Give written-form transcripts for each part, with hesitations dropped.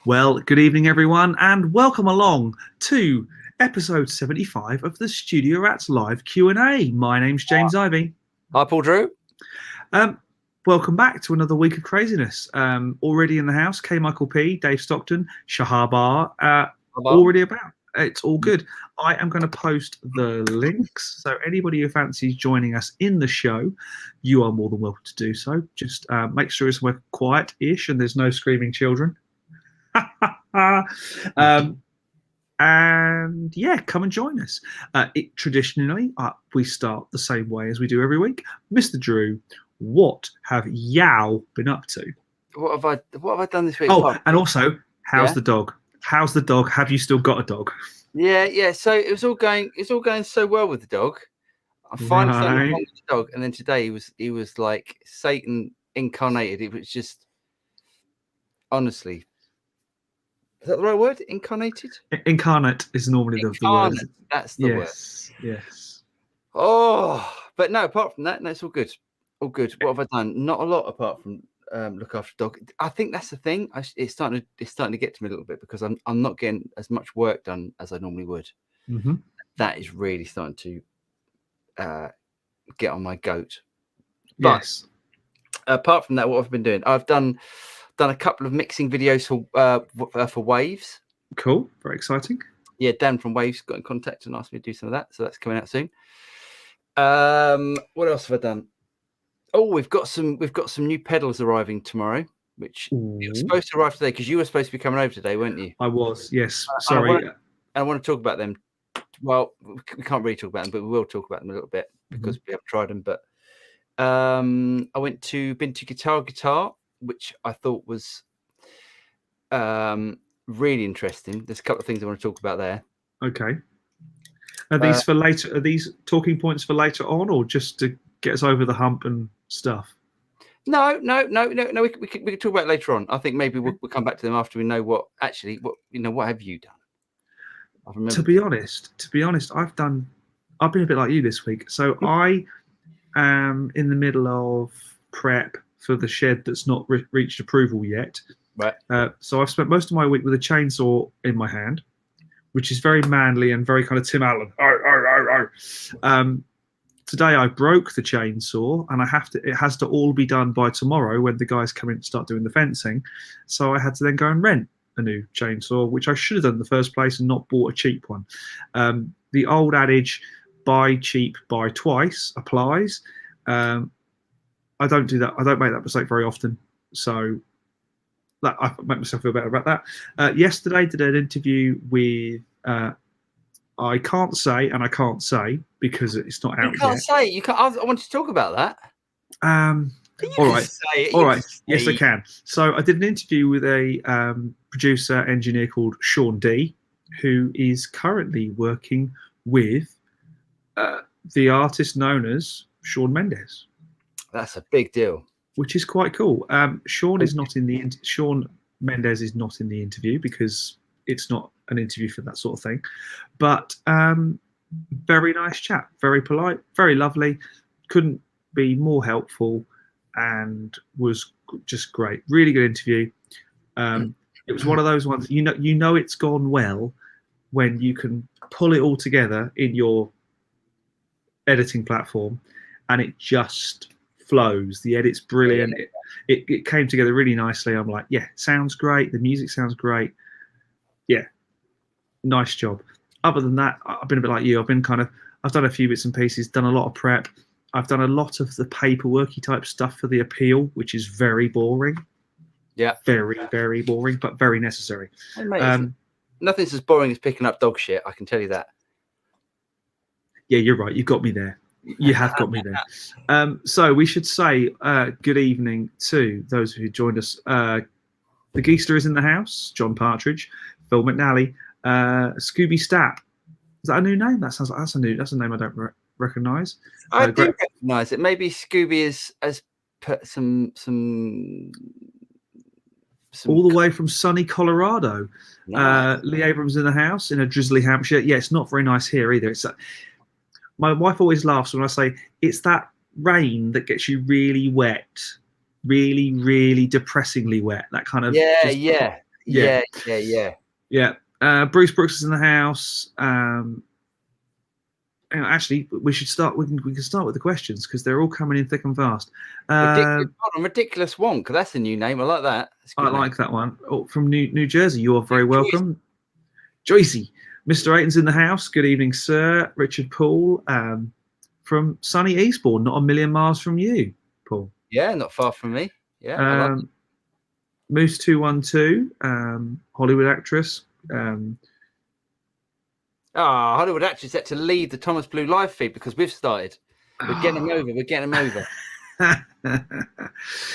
Well, good evening, everyone, and welcome along to episode 75 of the Studio Rats Live Q&A. My name's James Ivy. Hi, Paul Drew. Welcome back to another week of craziness. Already in the house, K. Michael P, Dave Stockton, Shahabar, already about. It's all good. I am going to post the links, so anybody who fancies joining us in the show, you are more than welcome to do so. Just make sure it's quiet-ish and there's no screaming children. And yeah, come and join us. Traditionally, we start the same way as we do every week. Mr. Drew, what have Yao been up to? What have I done this week? Oh, and also, how's the dog? How's the dog? Have you still got a dog? Yeah. So it's all going so well with the dog. I finally found a home with the dog, and then today he was like Satan incarnated. It was just, honestly, is that the right word? Incarnated? Incarnate is normally the word. That's the word. Yes. Oh, but no. Apart from that, no, it's all good. All good. What have I done? Not a lot apart from look after dog. I think that's the thing. It's starting to get to me a little bit because I'm not getting as much work done as I normally would. Mm-hmm. That is really starting to get on my goat. But yes. Apart from that, what I've been doing, I've done a couple of mixing videos for Waves. Cool. Very exciting. Yeah, Dan from Waves got in contact and asked me to do some of that, so that's coming out soon. What else have I done? Oh, we've got some new pedals arriving tomorrow, which were supposed to arrive today because you were supposed to be coming over today, weren't you? I was, yes. Sorry. I want to talk about them. Well, we can't really talk about them, but we will talk about them a little bit because we haven't tried them. But I been to Guitar, which I thought was really interesting. There's a couple of things I want to talk about there. Okay. Are these for later? Are these talking points for later on, or just to get us over the hump and stuff? No. We can talk about it later on. I think maybe we'll come back to them after we know what have you done? To be honest, I've been a bit like you this week. So I am in the middle of prep for the shed that's not reached approval yet. Right. So I've spent most of my week with a chainsaw in my hand, which is very manly and very kind of Tim Allen. Today I broke the chainsaw, and it has to all be done by tomorrow when the guys come in to start doing the fencing. So I had to then go and rent a new chainsaw, which I should have done in the first place and not bought a cheap one. The old adage, buy cheap, buy twice, applies. I don't do that. I don't make that mistake very often. So I make myself feel better about that. Yesterday did an interview with I can't say because it's not out yet. You can't say. You can't. I want to talk about that. All right. Yes, I can. So I did an interview with a producer engineer called Sean D, who is currently working with the artist known as Shawn Mendes. That's a big deal. Which is quite cool. Shawn Mendes is not in the interview because it's not an interview for that sort of thing. But very nice chap, very polite, very lovely. Couldn't be more helpful, and was just great. Really good interview. It was one of those ones you know it's gone well when you can pull it all together in your editing platform, and it just flows. The edit's brilliant. It came together really nicely. I'm like, yeah, sounds great. The music sounds great. Yeah, nice job. Other than that, I've been a bit like you. I've done a few bits and pieces, done a lot of prep. I've done a lot of the paperworky type stuff for the appeal, which is very boring. Yeah. Very, very boring, but very necessary. Hey, mate, nothing's as boring as picking up dog shit, I can tell you that. Yeah, you're right. You got me there. You have got me there. So we should say good evening to those who joined us. The Geester is in the house. John Partridge, Phil McNally, Scooby Stapp. Is that a new name? That's a name I don't recognise. I do recognise it. Maybe Scooby has put some all the way from sunny Colorado. Nice. Lee Abrams in the house in a drizzly Hampshire. Yeah, it's not very nice here either. My wife always laughs when I say it's that rain that gets you really wet, really, really depressingly wet. That kind of Yeah. Bruce Brooks is in the house. Actually, we should start. We can start with the questions because they're all coming in thick and fast. Ridiculous Wonk. That's a new name. I like that. I like that one. Oh, from New Jersey. You are very welcome. Joycey. Mr. Aiton's in the house. Good evening, sir. Richard Paul from sunny Eastbourne, not a million miles from you, Paul. Yeah, not far from me. Yeah. Moose 212, Hollywood actress. Hollywood actress set to leave the Thomas Blue live feed because we've started. We're getting them over.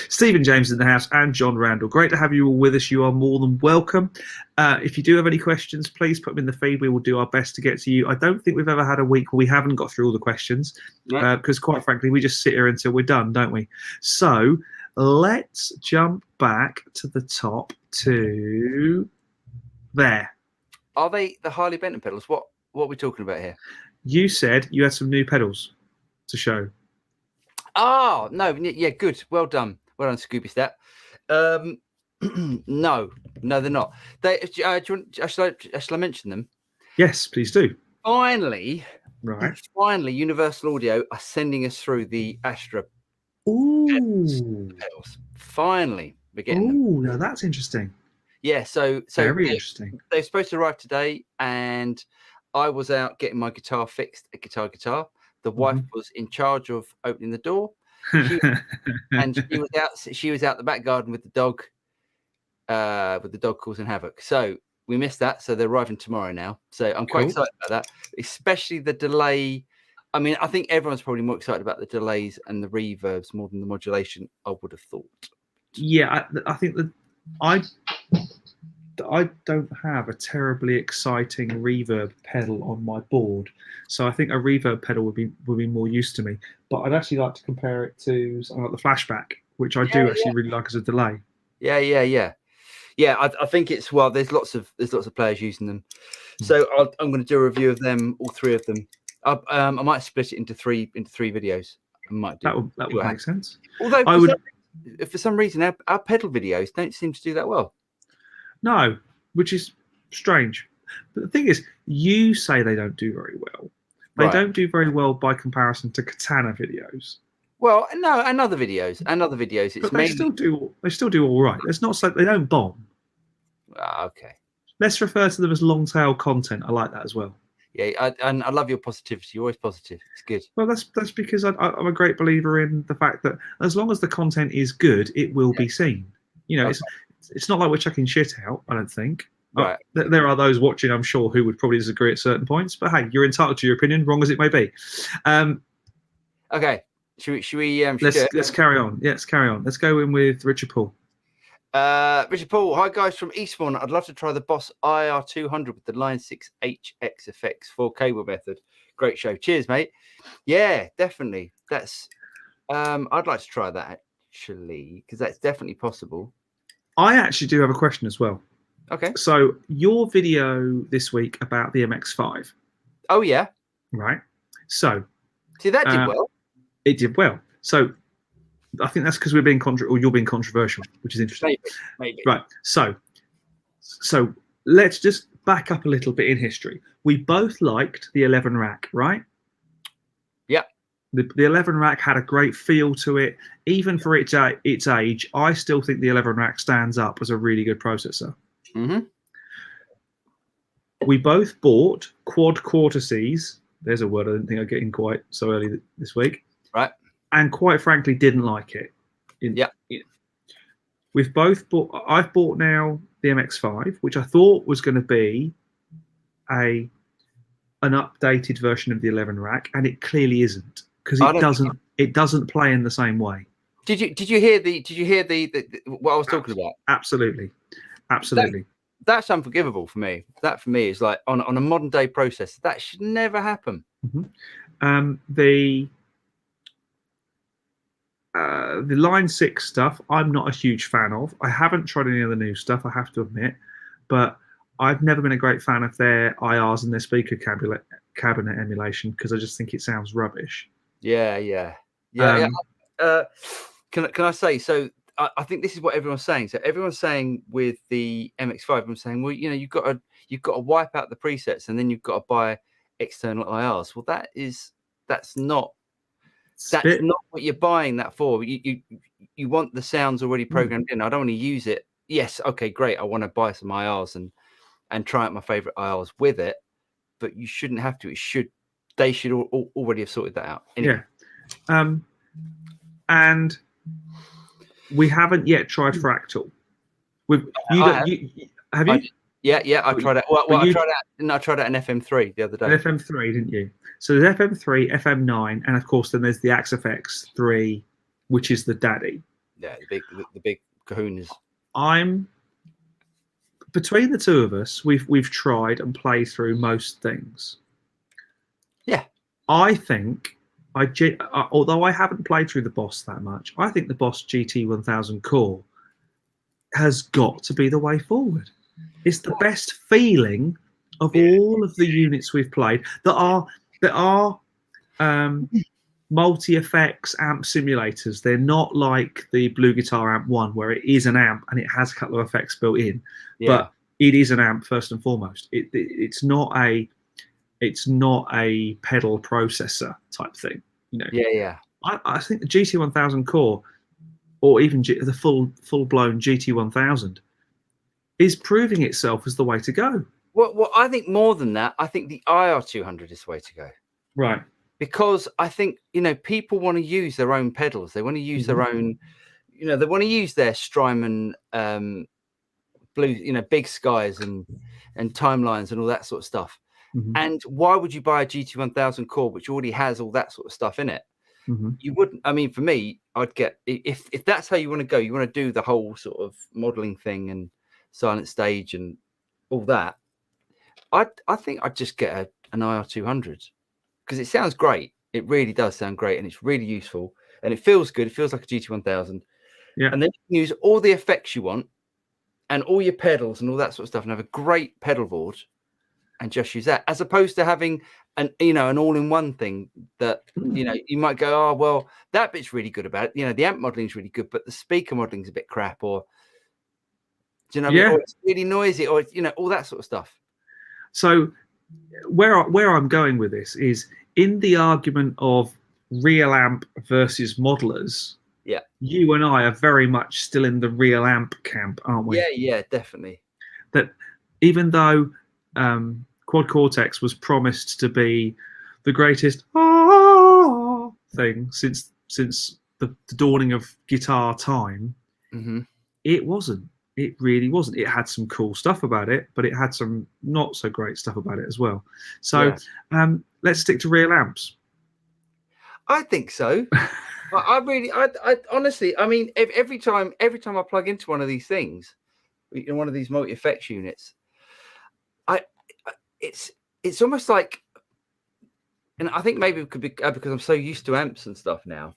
Stephen James in the house and John Randall. Great to have you all with us. You are more than welcome. If you do have any questions, please put them in the feed. We will do our best to get to you. I don't think we've ever had a week where we haven't got through all the questions because quite frankly, we just sit here until we're done, don't we? So let's jump back to the top to there. Are they the Harley Benton pedals? What are we talking about here? You said you had some new pedals to show. Oh, no. Yeah, good. Well done. Well done, Scooby Stat. No, they're not. Shall I mention them? Yes, please do. Finally, right. Universal Audio are sending us through the Astra pedals. Finally, we're getting them. Oh, now that's interesting. Yeah, so very interesting. They're supposed to arrive today, and I was out getting my guitar fixed at Guitar. The wife was in charge of opening the door, and she was out the back garden with the dog causing havoc. So we missed that. So they're arriving tomorrow now. So I'm quite excited about that, especially the delay. I mean, I think everyone's probably more excited about the delays and the reverbs more than the modulation, I would have thought. Yeah, I think that I don't have a terribly exciting reverb pedal on my board, so I think a reverb pedal would be more used to me. But I'd actually like to compare it to something like the Flashback, which I do actually really like as a delay. Yeah. I think it's there's lots of players using them, so I'm going to do a review of them, all three of them. I might split it into three videos. I might do that would make sense. Although for some reason our pedal videos don't seem to do that well. No, which is strange. But the thing is, you say they don't do very well. They don't do very well by comparison to Katana videos. Well, no, and other videos. It's but they still do all right. It's not so they don't bomb. Okay. Let's refer to them as long tail content. I like that as well. Yeah, and I love your positivity. You're always positive. It's good. Well, that's because I'm a great believer in the fact that as long as the content is good, it will be seen. It's not like we're chucking shit out, I don't think. Right. There are those watching, I'm sure, who would probably disagree at certain points. But hey, you're entitled to your opinion, wrong as it may be. Okay. Should we? Let's carry on. Yeah, let's carry on. Let's go in with Richard Paul. Richard Paul, hi guys from Eastbourne. I'd love to try the Boss IR200 with the Line 6 HX effects for cable method. Great show. Cheers, mate. Yeah, definitely. That's. I'd like to try that actually because that's definitely possible. I actually do have a question as well. Okay. So your video this week about the MX5. Oh yeah. Right. So. See, that did well. It did well. So I think that's because you're being controversial, which is interesting. Maybe. Right. So let's just back up a little bit in history. We both liked the 11 rack, right? Yeah. The 11 rack had a great feel to it. Even for its age, I still think the 11 rack stands up as a really good processor. Mm-hmm. We both bought quad cortices. There's a word I didn't think I'd get in quite so early this week. Right. And quite frankly, didn't like it. We've both bought. I've bought now the MX5, which I thought was going to be an updated version of the 11 rack, and it clearly isn't because it doesn't play in the same way. Did you hear the what I was talking about? Absolutely. That's unforgivable for me. That for me is like on a modern day processor that should never happen. Mm-hmm. The Line 6 stuff, I'm not a huge fan of. I haven't tried any of the new stuff, I have to admit, but I've never been a great fan of their IRs and their speaker cabinet emulation because I just think it sounds rubbish. Yeah. Can I say, so I think this is what everyone's saying. So everyone's saying with the MX5, everyone's saying, well, you know, you've got to wipe out the presets and then you've got to buy external IRs. Well, that's not what you're buying that for. You want the sounds already programmed in. I don't want to use it. Yes, okay, great. I want to buy some IRs and try out my favorite IRs with it, but you shouldn't have to. They should already have sorted that out. Anyway. Yeah. And we haven't yet tried Fractal. Have you? Yeah, I tried it. Well, I tried it in FM3 the other day. An FM3, didn't you? So there's FM3, FM9, and of course then there's the Axefx 3, which is the daddy. Yeah, the big kahunas. I'm between the two of us. We've tried and played through most things. Yeah, I think although I haven't played through the Boss that much, I think the Boss GT1000 Core has got to be the way forward. It's the best feeling of all of the units we've played that are multi-effects amp simulators. They're not like the Blue Guitar Amp 1 where it is an amp and it has a couple of effects built in, but it is an amp first and foremost. It's not a pedal processor type thing, you know. Yeah. I think the GT1000 Core, or even the full-blown GT1000, is proving itself as the way to go. Well, I think more than that, I think the IR200 is the way to go. Right. Because I think, you know, people want to use their own pedals. They want to use their own, you know, they want to use their Strymon blue, you know, Big Skies and timelines and all that sort of stuff. And why would you buy a GT1000 Core which already has all that sort of stuff in it? You wouldn't. I mean, for me, I'd get, if that's how you want to go, you want to do the whole sort of modeling thing and silent stage and all that, I think I'd just get an IR200 because it sounds great. It really does sound great, and it's really useful, and it feels good. It feels like a GT1000. Yeah. And then you can use all the effects you want and all your pedals and all that sort of stuff, and have a great pedal board, and just use that, as opposed to having an all-in-one thing that you might go, oh well, that bit's really good about it. You know, the amp modeling is really good, but the speaker modeling is a bit crap, or do you know, or it's really noisy, or all that sort of stuff. So where I'm going with this is in the argument of real amp versus modelers. Yeah, you and I are very much still in the real amp camp, aren't we? Yeah, definitely. That even though Quad Cortex was promised to be the greatest thing since the dawning of guitar time, it wasn't. It really wasn't. It had some cool stuff about it, but it had some not so great stuff about it as well. So let's stick to real amps. I think so. I honestly, I mean, every time I plug into one of these things, one of these multi-effects units, it's almost like, and I think maybe it could be because I'm so used to amps and stuff now.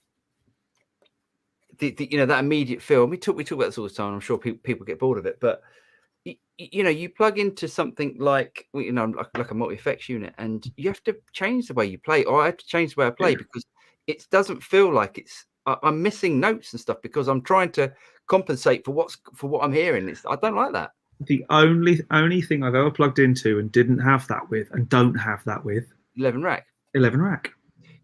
That immediate feel. We talk about this all the time. I'm sure people get bored of it, but you plug into something like like a multi-effects unit, and you have to change the way you play, or I have to change the way I play because it doesn't feel like I'm missing notes and stuff because I'm trying to compensate for what I'm hearing. I don't like that. The only thing I've ever plugged into and didn't have that with, and don't have that with, 11 rack.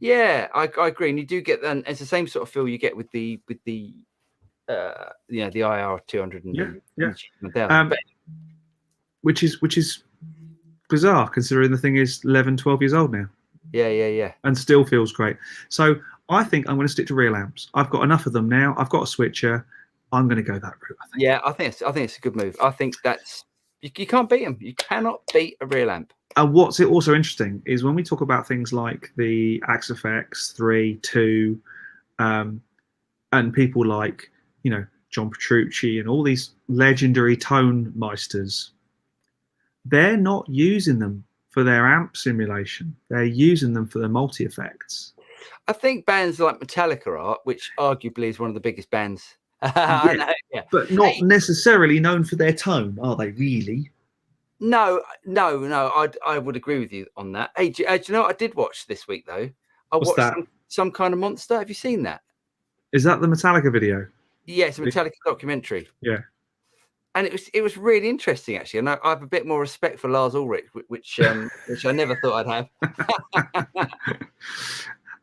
Yeah, I agree, and you do get, and it's the same sort of feel you get with the the IR200 and which is bizarre considering the thing is 11, 12 years old now. Yeah, and still feels great. So I think I'm going to stick to real amps. I've got enough of them now. I've got a switcher. I'm going to go that route. I think. Yeah, I think it's a good move. I think that's you can't beat them. You cannot beat a real amp. And what's also interesting is when we talk about things like the Axefx 3, 2, and people like John Petrucci and all these legendary tone meisters, they're not using them for their amp simulation. They're using them for their multi effects. I think bands like Metallica are, which arguably is one of the biggest bands. But not necessarily known for their tone, are they really? No. I would agree with you on that. Hey, do you know what I did watch this week though? I watched some kind of monster. Have you seen that? Is that the Metallica video? Yeah, it's a Metallica documentary. Yeah. And it was really interesting, actually. And I have a bit more respect for Lars Ulrich, which I never thought I'd have.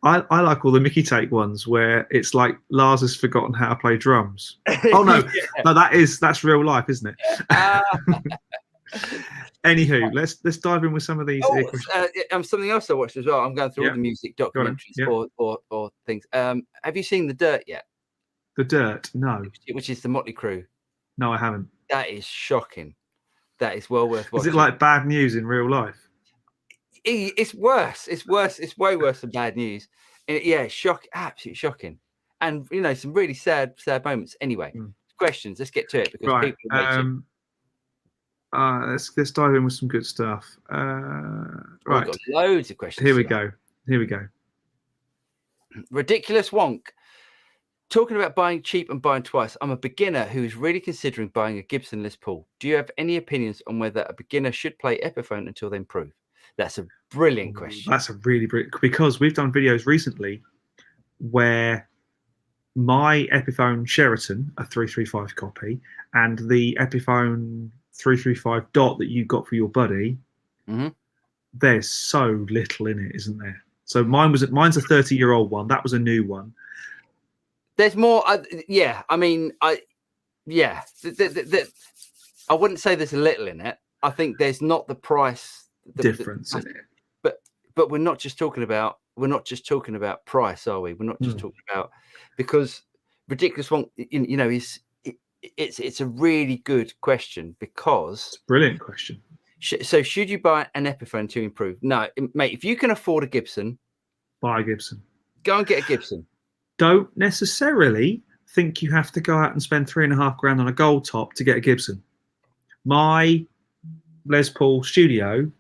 I like all the Mickey take ones where it's like Lars has forgotten how to play drums. Oh no, no, that's real life, isn't it? Anywho, let's dive in with some of these. Something else I watched as well. I'm going through all the music documentaries or things. Have you seen The Dirt yet? The Dirt, no. Which is the Motley Crue. No, I haven't. That is shocking. That is well worth watching. Is it like bad news in real life? It's worse. It's worse. It's way worse than bad news. Yeah, absolutely shocking. And some really sad moments. Anyway, questions. Let's get to it because people are waiting. Let's dive in with some good stuff. Right, we've got loads of questions. Here we go. Ridiculous Wonk. Talking about buying cheap and buying twice, I'm a beginner who is really considering buying a Gibson Les Paul. Do you have any opinions on whether a beginner should play Epiphone until they improve? That's a brilliant question. That's a really brilliant, because we've done videos recently where my Epiphone Sheraton, a 335 copy, and the Epiphone 335 dot that you got for your buddy, there's so little in it, isn't there? So mine's a 30-year-old one. That was a new one. There's more. Yeah, I mean, I wouldn't say there's a little in it. I think there's not the price difference in it. But we're not just talking about price, are we? We're not just talking about, because Ridiculous Wonk, it's a really good question because it's a brilliant question. So should you buy an Epiphone to improve? No, mate. If you can afford a Gibson, buy a Gibson. Go and get a Gibson. Don't necessarily think you have to go out and spend $3,500 on a gold top to get a Gibson. My Les Paul Studio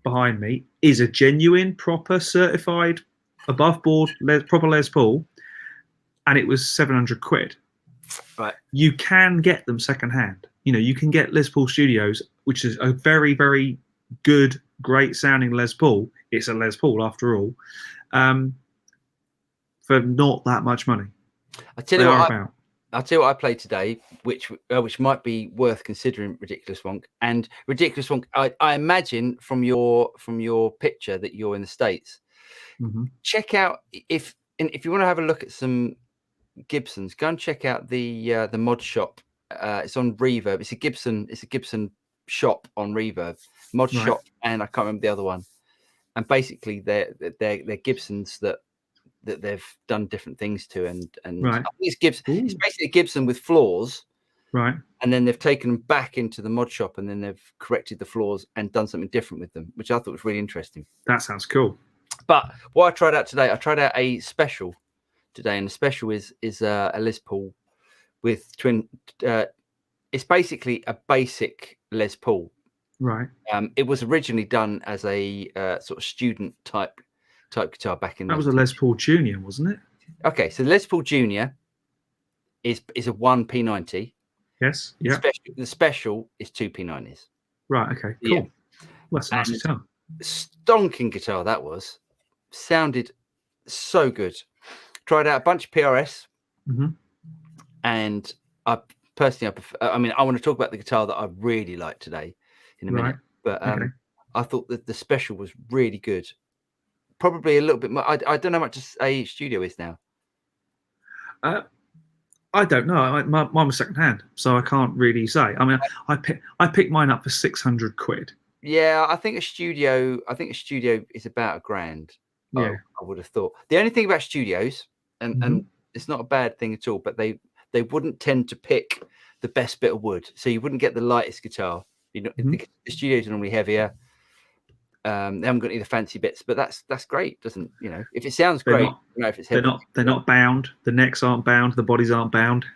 behind me is a genuine, proper, certified, above board proper Les Paul, and it was 700 quid. Right. You can get them secondhand. You can get Les Paul Studios, which is a very, very good, great sounding Les Paul. It's a Les Paul after all. For not that much money. I'll tell you what I played today, which might be worth considering. Ridiculous Wonk. And Ridiculous Wonk, I imagine from your picture that you're in the States. Check out if you want to have a look at some Gibsons, go and check out the mod shop. It's on Reverb. It's a Gibson shop on Reverb, mod shop, and I can't remember the other one. And basically they're Gibsons that they've done different things to, and I think it's Gibson. It's basically a Gibson with flaws, right? And then they've taken them back into the mod shop, and then they've corrected the flaws and done something different with them, which I thought was really interesting. That sounds cool. But what I tried out today, I tried out a special today, and the special is a Les Paul with twin. It's basically a basic Les Paul, right? It was originally done as a sort of student type guitar back in. That was a Les Paul Junior, wasn't it? Okay, so the Les Paul Junior is a 1P90. Yes. Yeah. The special is 2P90s. Right. Okay. Cool. Yeah. Well, that's a nice guitar. Stonking guitar that was. Sounded so good. Tried out a bunch of PRS, and I personally, I want to talk about the guitar that I really like today in a minute. But I thought that the special was really good. Probably a little bit more. I don't know how much a studio is now. I don't know. Mine was second hand, so I can't really say. I mean, I picked mine up for 600 quid. Yeah, I think a studio is about $1,000. Yeah, I would have thought. The only thing about studios, and it's not a bad thing at all, but they wouldn't tend to pick the best bit of wood, so you wouldn't get the lightest guitar. The studios are normally heavier. They haven't got any of the fancy bits, but that's great, doesn't if it sounds great, if it's heavy. They're not bound. The necks aren't bound. The bodies aren't bound.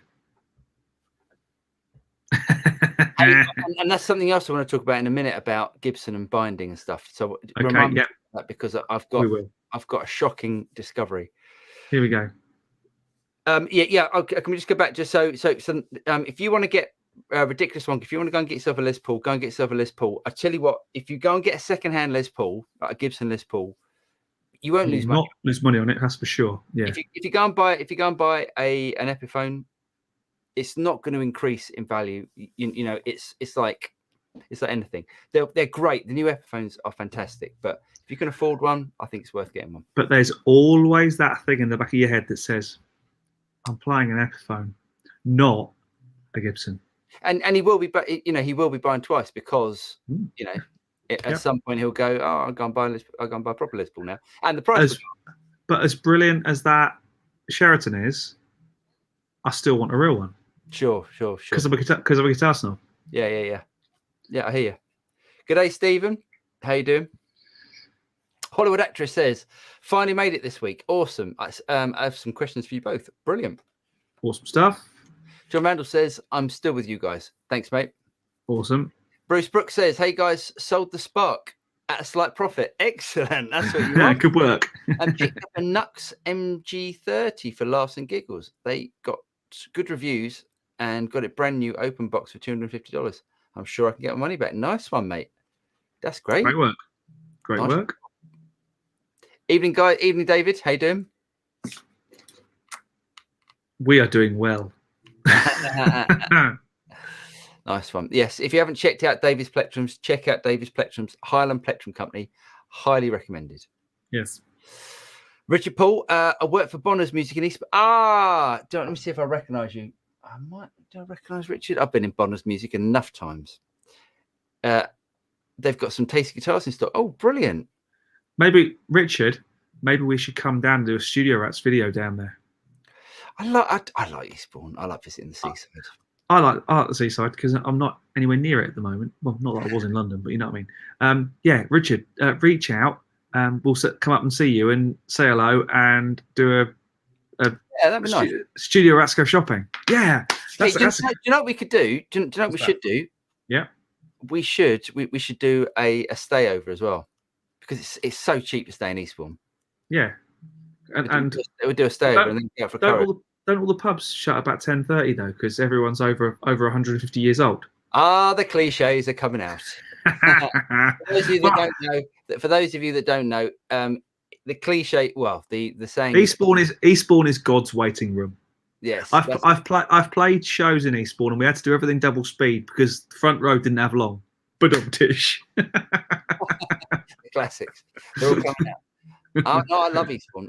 And that's something else I want to talk about in a minute about Gibson and binding and stuff. So remind me of that, because I've got a shocking discovery. Here we go. Okay, can we just go back so if you want to get Ridiculous Wonk, if you want to go and get yourself a Les Paul, go and get yourself a Les Paul. I tell you what, if you go and get a second-hand Les Paul, like a Gibson Les Paul, you won't lose money. Not lose money on it, that's for sure. Yeah. If you go and buy an Epiphone, it's not going to increase in value. You know, it's like anything. They're great. The new Epiphones are fantastic, but if you can afford one, I think it's worth getting one. But there's always that thing in the back of your head that says, I'm playing an Epiphone, not a Gibson. And he will be, but you know, he will be buying twice because you know, at some point he'll go, oh, I'll go and buy a proper Les Paul now, and the price. But as brilliant as that Sheraton is, I still want a real one. Sure. Because of a guitar snob. Yeah. I hear you. Good day, Stephen. How you doing? Hollywood Actress says, finally made it this week. Awesome. I have some questions for you both. Brilliant. Awesome stuff. John Randall says, I'm still with you guys. Thanks, mate. Awesome. Bruce Brooks says, hey, guys, sold the Spark at a slight profit. Excellent. That's what you want. Good work. And picked up a Nux MG30 for laughs and giggles. They got good reviews and got it brand new open box for $250. I'm sure I can get my money back. Nice one, mate. That's great. Great work. Great work. Evening, guy. Evening, David. How you doing? We are doing well. Nice one. Yes, if you haven't checked out David's Plectrums, check out David's Plectrums, Highland Plectrum Company. Highly recommended. Yes. Richard Paul, I work for Bonner's Music in East. Let me see if I recognise you. Do I recognise Richard? I've been in Bonner's Music enough times. They've got some tasty guitars in stock. Oh, brilliant. Maybe, Richard, we should come down and do a Studio Rats video down there. I like Eastbourne. I like visiting the seaside. I like the seaside because I'm not anywhere near it at the moment. Well, not like I was in London, but you know what I mean. Yeah, Richard, reach out. We'll come up and see you and say hello and do that'd be nice. Studio Rats go shopping. Yeah. Do you know what we could do? Do you know what we should do? Yeah. We should do a stayover as well because it's so cheap to stay in Eastbourne. Yeah. And we'll do a stayover and then go for don't all the pubs shut about 10:30 though because everyone's over 150 years old? The cliches are coming out. For those of you that don't know, the cliche, the saying, Eastbourne is God's waiting room. Yes, I've played shows in Eastbourne and we had to do everything double speed because the front row didn't have long. Ba-dum-tish. The classics. They're all coming out. No, I love Eastbourne.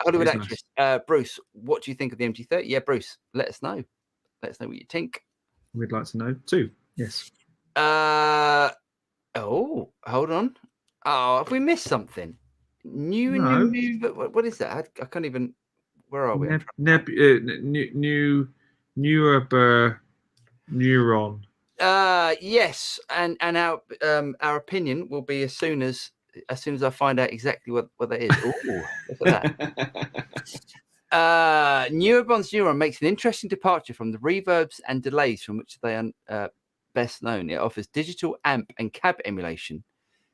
Hollywood Actress. Nice. Bruce, what do you think of the MG30? Yeah, Bruce, let us know. Let us know what you think. We'd like to know too. Yes. Hold on. Oh, have we missed something? New. What is that? I can't even. Where are we? Neuron. Yes, and our opinion will be as soon as I find out exactly what that is. Ooh, look at that. Neuron's Neuron makes an interesting departure from the reverbs and delays from which they are best known. It offers digital amp and cab emulation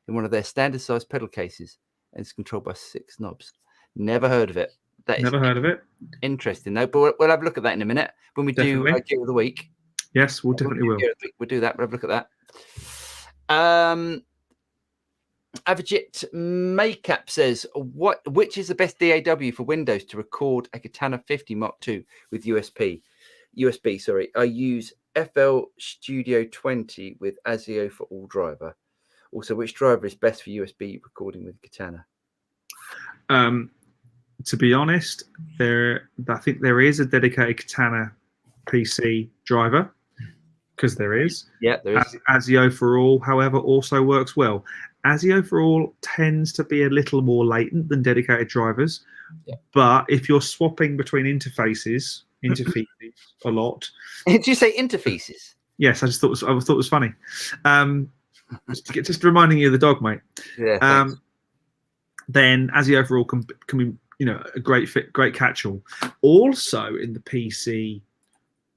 in one of their standard size pedal cases and is controlled by 6 knobs. Never heard of it. Never heard of it. Interesting though, but we'll have a look at that in a minute when we do Gear of the Week. Yes, we'll definitely will. We'll do that. We'll have a look at that. Avijit Makeup says, which is the best DAW for Windows to record a Katana 50 Mark II with USB? I use FL Studio 20 with ASIO for all driver. Also, which driver is best for USB recording with Katana? To be honest, I think there is a dedicated Katana PC driver because there is. Yeah, there is. ASIO for all, however, also works well. ASIO for all tends to be a little more latent than dedicated drivers, but if you're swapping between interfaces a lot. Did you say interfaces? Yes, I thought it was funny. Just reminding you of the dog, mate. Yeah. Then ASIO for all can be, a great catch-all. Also in the PC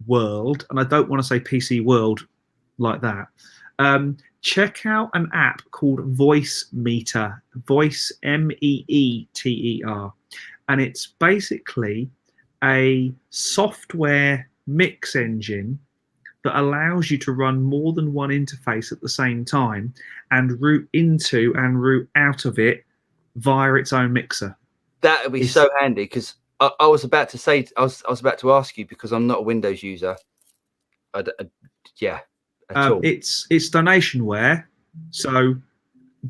world, and I don't want to say PC world like that. Check out an app called Voice Meter, Voice Meeter, and it's basically a software mix engine that allows you to run more than one interface at the same time and route into and route out of it via its own mixer. That would be so handy because I was about to say, I was about to ask you, because I'm not a Windows user. Yeah, at all. It's donationware, so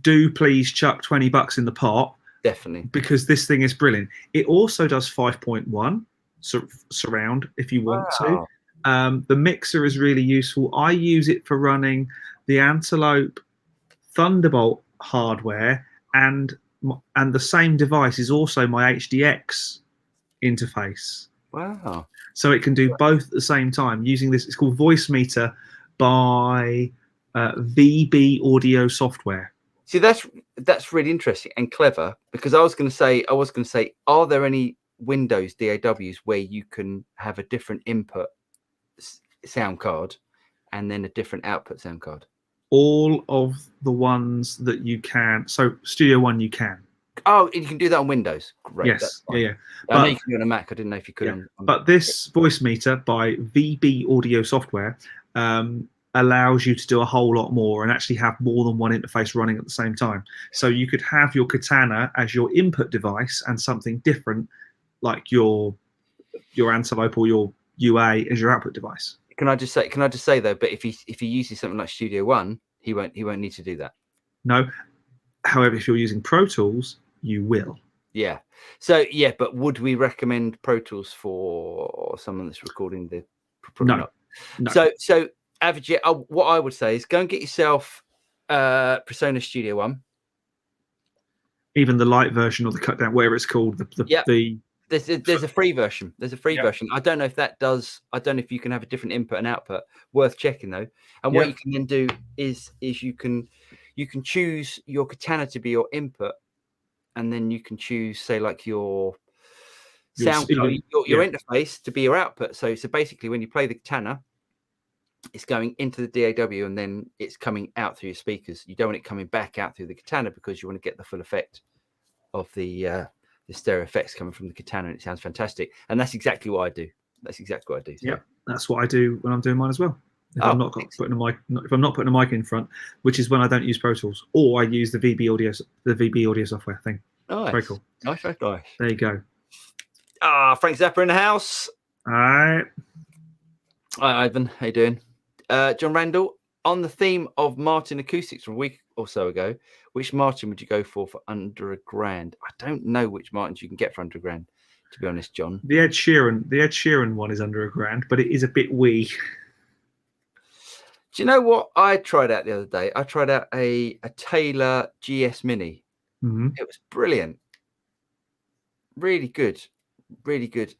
do please chuck $20 in the pot, Definitely, because this thing is brilliant. It also does 5.1 surround if you want to. The mixer is really useful. I use it for running the Antelope Thunderbolt hardware, and the same device is also my HDX interface. wow. So it can do both at the same time using this. It's called Voice Meter by VB Audio Software. See, that's really interesting and clever, because I was going to say, are there any Windows DAWs where you can have a different input sound card and then a different output sound card? All of the ones that you can. So Studio One, you can. Oh, you can do that on Windows. Great. Yes, yeah. I know you can do it on a Mac. I didn't know if you could. Yeah. But this Voice Meter by VB Audio Software allows you to do a whole lot more and actually have more than one interface running at the same time. So you could have your Katana as your input device and something different, like your Antelope or your UA, as your output device. Can I just say though? But if he uses something like Studio One, he won't need to do that. No. However, if you're using Pro Tools, you will. Yeah. So yeah, but would we recommend Pro Tools for someone that's recording the? No. So average. What I would say is go and get yourself Persona Studio One. Even the light version or the cut down, whatever it's called. There's a free version. There's a free version. I don't know if that does. I don't know if you can have a different input and output. Worth checking though. And what you can then do is you can choose your Katana to be your input, and then you can choose, say, like your sound card, your interface to be your output. So basically, when you play the Katana, it's going into the DAW and then it's coming out through your speakers. You don't want it coming back out through the Katana, because you want to get the full effect of the stereo effects coming from the Katana, and it sounds fantastic. And that's exactly what I do. So. Yeah, that's what I do when I'm doing mine as well. If I'm not putting a mic in front, which is when I don't use Pro Tools, or I use the VB Audio software thing. Nice. Very cool. Nice. There you go. Frank Zappa in the house. All right. Hi, Ivan. How you doing? John Randall, on the theme of Martin acoustics from a week or so ago, which Martin would you go for under $1,000? I don't know which Martins you can get for under $1,000, to be honest, John. The Ed Sheeran one is under $1,000, but it is a bit wee. Do you know what I tried out the other day? I tried out a Taylor GS Mini. Mm-hmm. It was brilliant. Really good.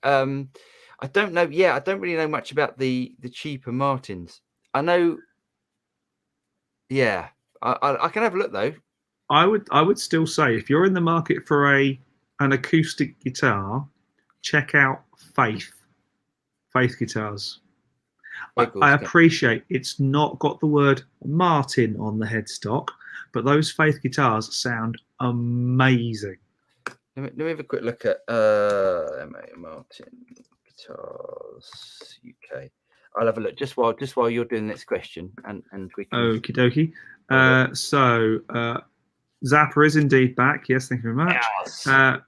I don't know. Yeah, I don't really know much about the cheaper Martins. I know. Yeah, I can have a look though. I would still say, if you're in the market for an acoustic guitar, check out Faith guitars. I appreciate it's not got the word Martin on the headstock, but those Faith guitars sound amazing. Let me have a quick look at Martin Guitars UK. I'll have a look just while you're doing the next question, and we can. Okie dokie. So Zappa is indeed back. Yes, thank you very much. Yes.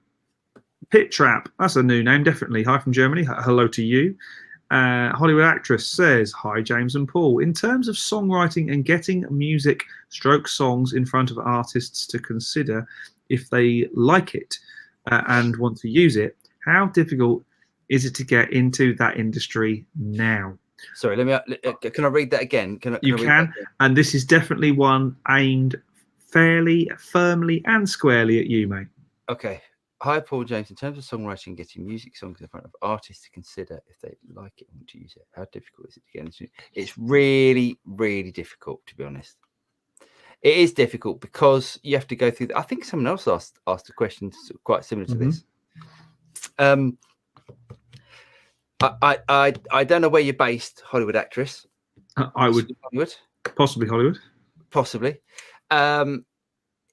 Pit Trap, that's a new name, definitely. Hi from Germany. Hello to you. Hollywood Actress says, hi, James and Paul. In terms of songwriting and getting music / songs in front of artists to consider if they like it and want to use it, how difficult is it to get into that industry now? Sorry, can I read that again? You can, and this is definitely one aimed fairly firmly and squarely at you, mate. Okay. Hi, Paul James. In terms of songwriting, getting music songs in front of artists to consider if they like it and want to use it, how difficult is it to get into? It's really, really difficult, to be honest. It is difficult because you have to go through. I think someone else asked a question quite similar to this. I don't know where you're based, Hollywood Actress. I would Hollywood, possibly Hollywood, possibly.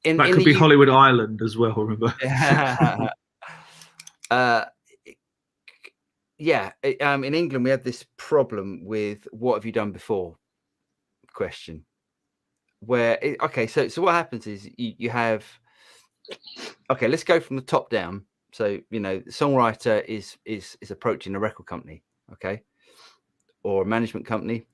That could be Hollywood Island as well. Remember? In England we have this problem with what have you done before question, where so what happens is you have. Okay, let's go from the top down. So, you know, the songwriter is approaching a record company, okay, or a management company.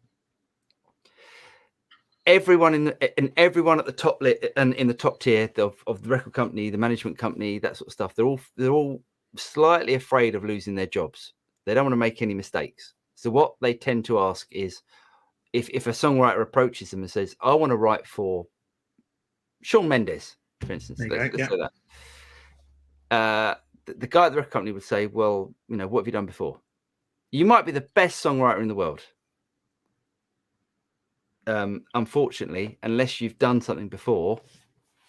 Everyone everyone at the top and in the top tier of the record company, the management company, that sort of stuff, they're all slightly afraid of losing their jobs. They don't want to make any mistakes. So what they tend to ask is, if a songwriter approaches them and says, I want to write for Shawn Mendes, for instance, let's say that. The guy at the record company would say, well, you know, what have you done before? You might be the best songwriter in the world. Unfortunately, unless you've done something before,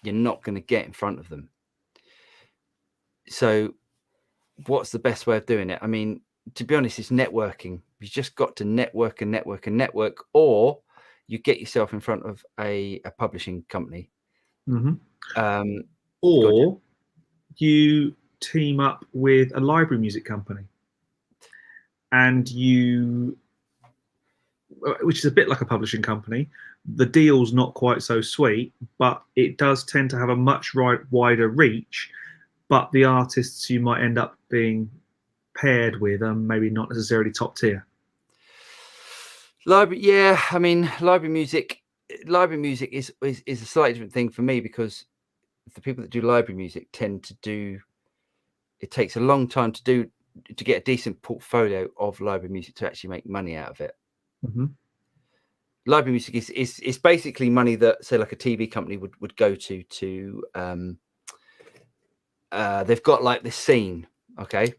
you're not going to get in front of them. So what's the best way of doing it? I mean, to be honest, it's networking. You just got to network and network and network, or you get yourself in front of a publishing company. Or you team up with a library music company, and which is a bit like a publishing company. The deal's not quite so sweet, but it does tend to have a much wider reach. But the artists you might end up being paired with are maybe not necessarily top tier. Library, yeah. I mean, library music is a slightly different thing for me, because the people that do library music tend to do. It takes a long time to get a decent portfolio of library music to actually make money out of it. Library music is basically money that, say, like a TV company would go to they've got like this scene, okay,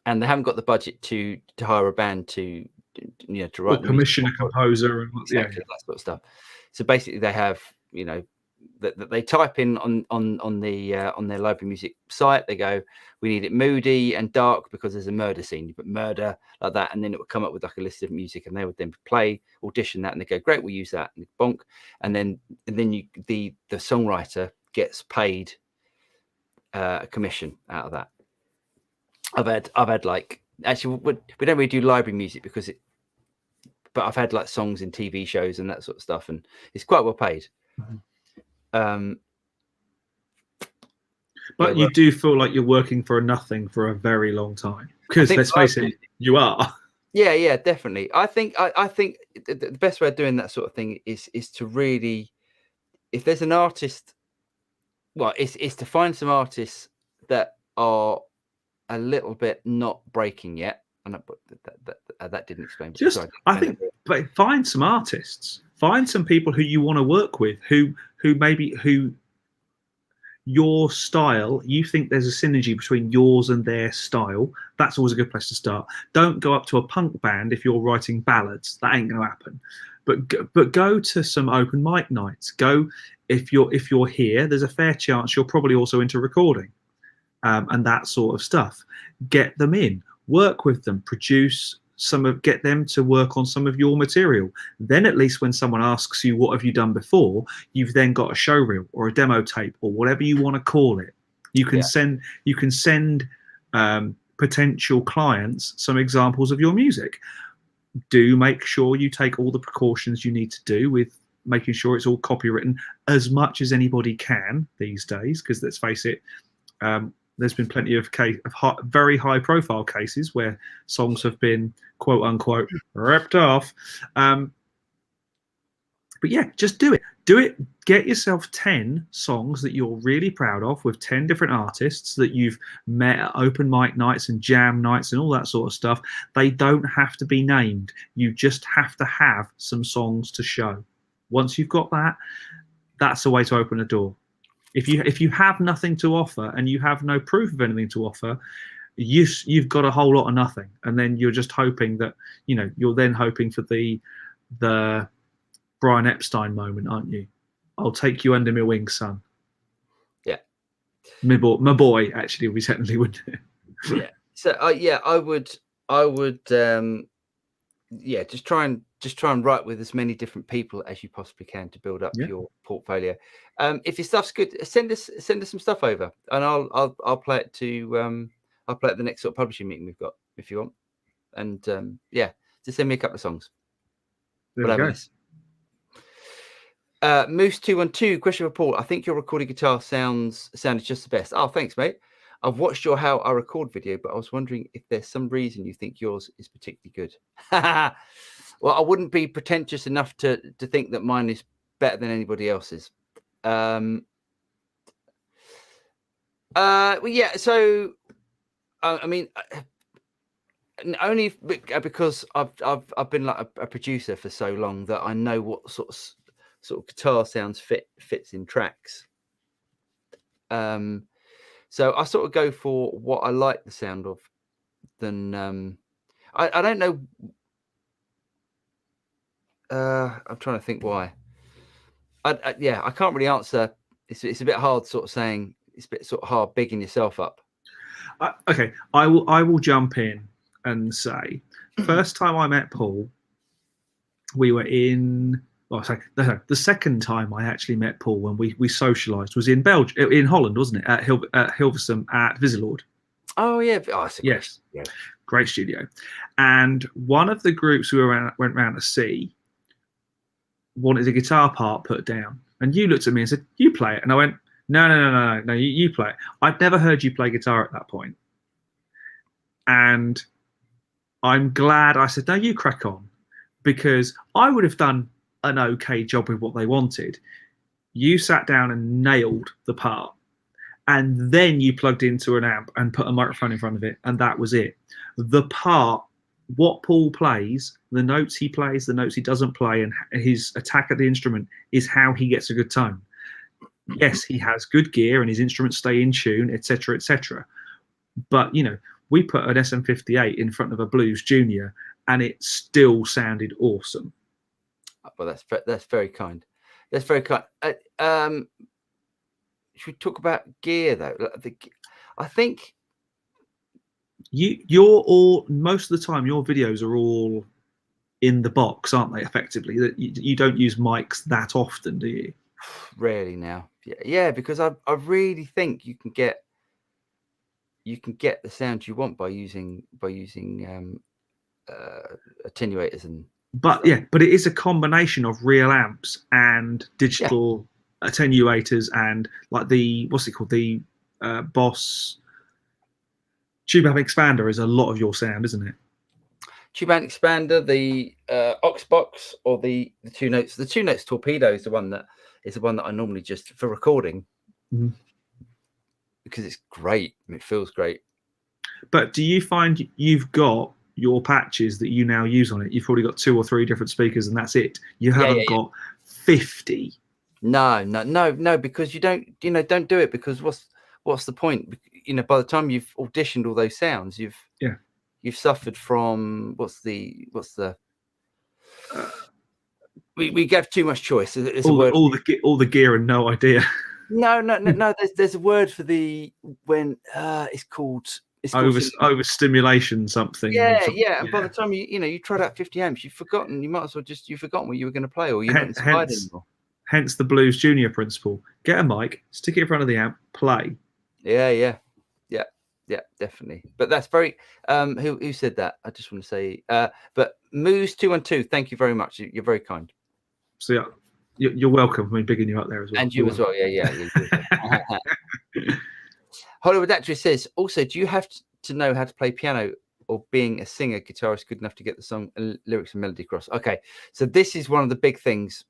and they haven't got the budget to hire a band to write, or commission a composer, and exactly that sort of stuff. So basically, they have, you know, that they type in on their library music site. They go, we need it moody and dark because there's a murder scene. You put murder like that, and then it would come up with like a list of music, and they would then audition that, and they go, great, we'll use that, and bonk, and then the songwriter gets paid a commission out of that. I've had like, actually, we don't really do library music but I've had like songs in TV shows and that sort of stuff, and it's quite well paid. But you do feel like you're working for nothing for a very long time, because let's face it, you are. Yeah, definitely. I think the best way of doing that sort of thing is to really, if there's an artist, well, it's to find some artists that are a little bit not breaking yet. And that didn't explain. But find some artists, find some people who you want to work with, who your style, you think there's a synergy between yours and their style. That's always a good place to start. Don't go up to a punk band if you're writing ballads. That ain't going to happen. But go to some open mic nights. Go, if you're here, there's a fair chance you're probably also into recording, and that sort of stuff. Get them in, work with them, get them to work on some of your material. Then at least when someone asks you, what have you done before, you've then got a show reel or a demo tape or whatever you want to call it. You can send potential clients some examples of your music. Do make sure you take all the precautions you need to do with making sure it's all copywritten as much as anybody can these days, because let's face it, there's been plenty of very high profile cases where songs have been quote unquote ripped off. But yeah, just do it. Get yourself 10 songs that you're really proud of with 10 different artists that you've met at open mic nights and jam nights and all that sort of stuff. They don't have to be named. You just have to have some songs to show. Once you've got that, that's a way to open a door. If you have nothing to offer and you have no proof of anything to offer, you've got a whole lot of nothing, and then you're just hoping that, you're then hoping for the Brian Epstein moment, aren't you? I'll take you under my wing, son. Yeah, my boy. Actually, we technically would. Yeah. So I would just try and write with as many different people as you possibly can to build up your portfolio. If your stuff's good, send us some stuff over, and I'll play it to I'll play it at the next sort of publishing meeting we've got, if you want. And just send me a couple of songs. There we go. Moose 212, question for Paul. I think your recorded guitar sounded just the best. Oh, thanks, mate. I've watched your How I Record video, but I was wondering if there's some reason you think yours is particularly good. Well, I wouldn't be pretentious enough to think that mine is better than anybody else's. Well, yeah. So, I mean, only because I've been like a producer for so long that I know what sort of guitar sounds fits in tracks. So I sort of go for what I like the sound of. Than I don't know. I'm trying to think why. Yeah, I can't really answer. It's a bit hard, sort of saying. It's a bit sort of hard bigging yourself up. Okay, I will jump in and say, first time I met Paul, we were in. Well, sorry, the second time I actually met Paul when we socialised was in Belgium, in Holland, wasn't it? At Hilversum at Visilord. Oh yeah, yes, great studio. And one of the groups we went round to see wanted a guitar part put down, and you looked at me and said, "You play it," and I went, No, you play it. I'd never heard you play guitar at that point. And I'm glad I said, no, you crack on, because I would have done an okay job with what they wanted. You sat down and nailed the part. And then you plugged into an amp and put a microphone in front of it. And that was it. The part, what Paul plays, the notes he plays, the notes he doesn't play, and his attack at the instrument is how he gets a good tone. Yes, he has good gear and his instruments stay in tune, etc., etc. But, you know, we put an SM58 in front of a Blues Junior and it still sounded awesome. Well, that's very kind. That's very kind. Should we talk about gear, though? I think you're all, most of the time, your videos are all in the box, aren't they, effectively? That you don't use mics that often, do you? Rarely now. Yeah, because I really think you can get the sound you want by using attenuators and but yeah, but it is a combination of real amps and digital attenuators and like the, what's it called, the Boss tube amp expander is a lot of your sound, isn't it? Tube amp expander, the aux box, or the two notes. The two notes torpedo is the one that I normally just for recording. Mm-hmm. Because it's great and it feels great. But do you find you've got your patches that you now use on it? You've probably got 2 or 3 different speakers and that's it. You haven't got 50. No, because you don't do it, because what's the point? You know, by the time you've auditioned all those sounds, you've suffered from what's the we gave too much choice. It's all the gear and no idea. No. There's a word for the when it's called overstimulation something. Yeah. And by the time you tried out 50 amps, you've forgotten. You might as well you've forgotten what you were going to play, or you're not inspired anymore. Hence the Blues Junior principle: get a mic, stick it in front of the amp, play. Yeah, definitely. But that's very. Who said that? I just want to say. But Moose212, thank you very much. You're very kind. So yeah. You're welcome. I mean, bigging you up there as well. And you as well. Yeah. Hollywood Actress says, also, do you have to know how to play piano, or being a singer, guitarist good enough to get the song lyrics and melody across? Okay, so this is one of the big things.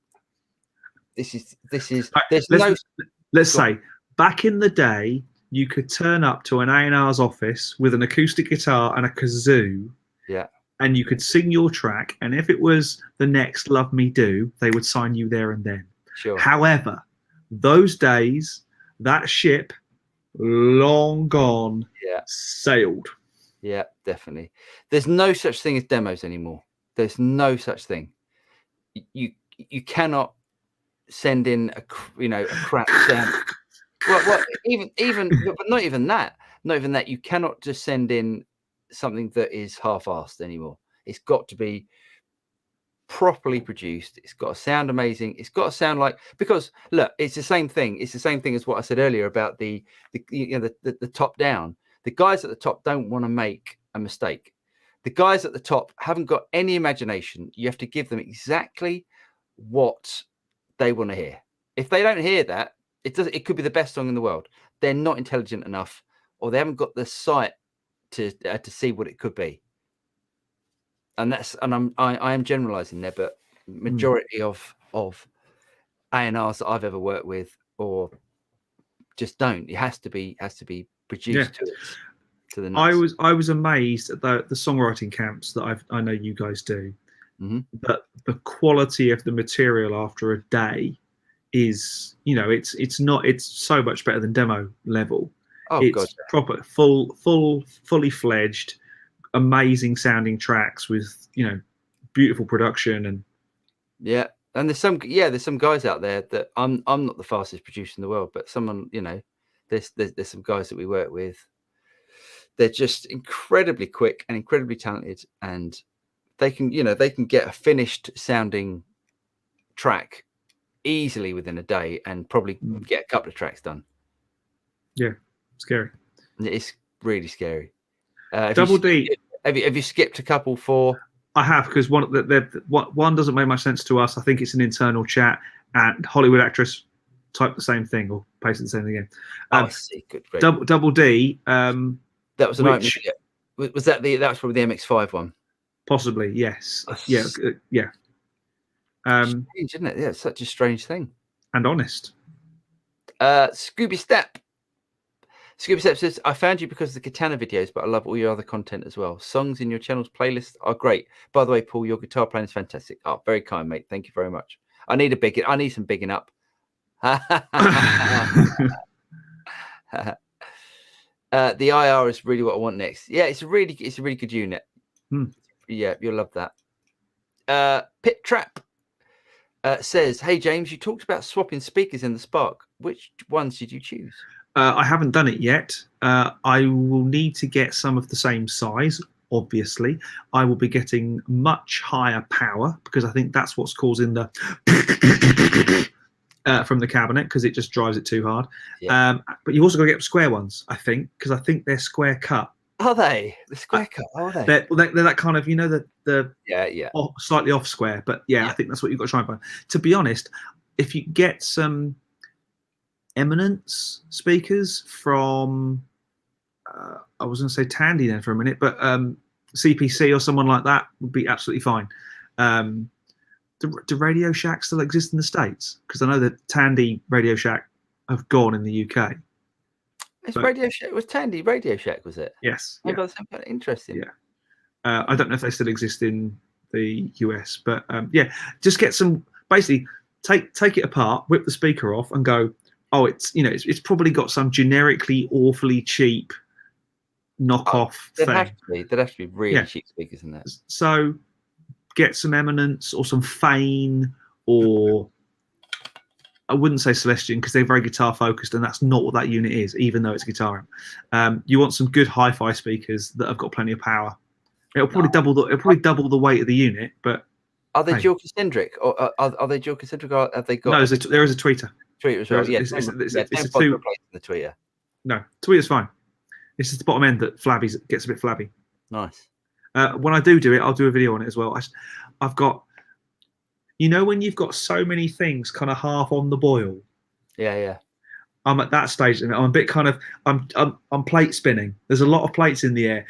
Let's say back in the day, you could turn up to an A&R's office with an acoustic guitar and a kazoo. Yeah. And you could sing your track, and if it was the next Love Me Do, they would sign you there and then. Sure. However, those days, that ship, long gone, sailed. Yeah, definitely. There's no such thing as demos anymore. There's no such thing. You cannot send in a crap sound. well, even, but not even that. Not even that. You cannot just send in something that is half-assed anymore. It's got to be properly produced. It's got to sound amazing. It's got to sound like, because look, it's the same thing. It's the same thing as what I said earlier about the top down. The guys at the top don't want to make a mistake. The guys at the top haven't got any imagination. You have to give them exactly what they want to hear. If they don't hear that, it could be the best song in the world. They're not intelligent enough, or they haven't got the sight to see what it could be. And I am generalizing there, but majority of A&Rs that I've ever worked with or just don't. It has to be produced to the nuts. I was amazed at the songwriting camps that I know you guys do. But the quality of the material after a day is, it's so much better than demo level. It's God. proper, fully fledged, amazing sounding tracks with, beautiful production. And and there's some guys out there that I'm not the fastest producer in the world, but someone, there's some guys that we work with. They're just incredibly quick and incredibly talented, and they can get a finished sounding track easily within a day and probably get a couple of tracks done. Yeah, scary. It's really scary. Double D. Have you skipped a couple for? I have, because one doesn't make much sense to us. I think it's an internal chat, and Hollywood actress typed the same thing or pasted the same thing again. I see. Good. Great. Double D. That was an opening. Was that that was probably the MX-5 one? Possibly, yes. Yeah. Strange, isn't it? Yeah, it's such a strange thing. And honest. Scooby Step says, I found you because of the Katana videos, but I love all your other content as well. Songs in your channel's playlist are great. By the way, Paul, your guitar playing is fantastic. Oh, very kind, mate. Thank you very much. I need some bigging up. The IR is really what I want next. Yeah, it's a really good unit. Yeah, you'll love that. Pit Trap says, hey James, you talked about swapping speakers in the Spark. Which ones did you choose? I haven't done it yet. I will need to get some of the same size, obviously. I will be getting much higher power, because I think that's what's causing the from the cabinet, because it just drives it too hard. But you've also got to get square ones, I think, because I think they're square cut. Are they? The square cut, are they? They're that kind of, the slightly off square. But I think that's what you've got to try and find. To be honest, if you get some Eminence speakers from, I was going to say Tandy then for a minute, but CPC or someone like that would be absolutely fine. Do Radio Shack still exist in the States? Because I know that Tandy Radio Shack have gone in the UK. Radio Shack was Tandy Radio Shack, was it? Yes. I got something interesting. Yeah. I don't know if they still exist in the US, but just get some. Basically, take it apart, whip the speaker off, and go. Oh, it's probably got some generically awfully cheap knockoff thing. There'd have to be really cheap speakers in that. So get some Eminence or some Fane, or I wouldn't say Celestion, because they're very guitar focused, and that's not what that unit is, even though it's a guitar amp. You want some good hi-fi speakers that have got plenty of power. It'll probably double the weight of the unit, but are they dual concentric, or are they dual concentric, or have they got? No, there is a tweeter. Tweeter as well. It's a two. The tweeter. No, tweeter's fine. It's just the bottom end that gets a bit flabby. Nice. When I do it, I'll do a video on it as well. I've got, when you've got so many things kind of half on the boil. Yeah. I'm at that stage, and I'm a bit kind of, I'm plate spinning. There's a lot of plates in the air.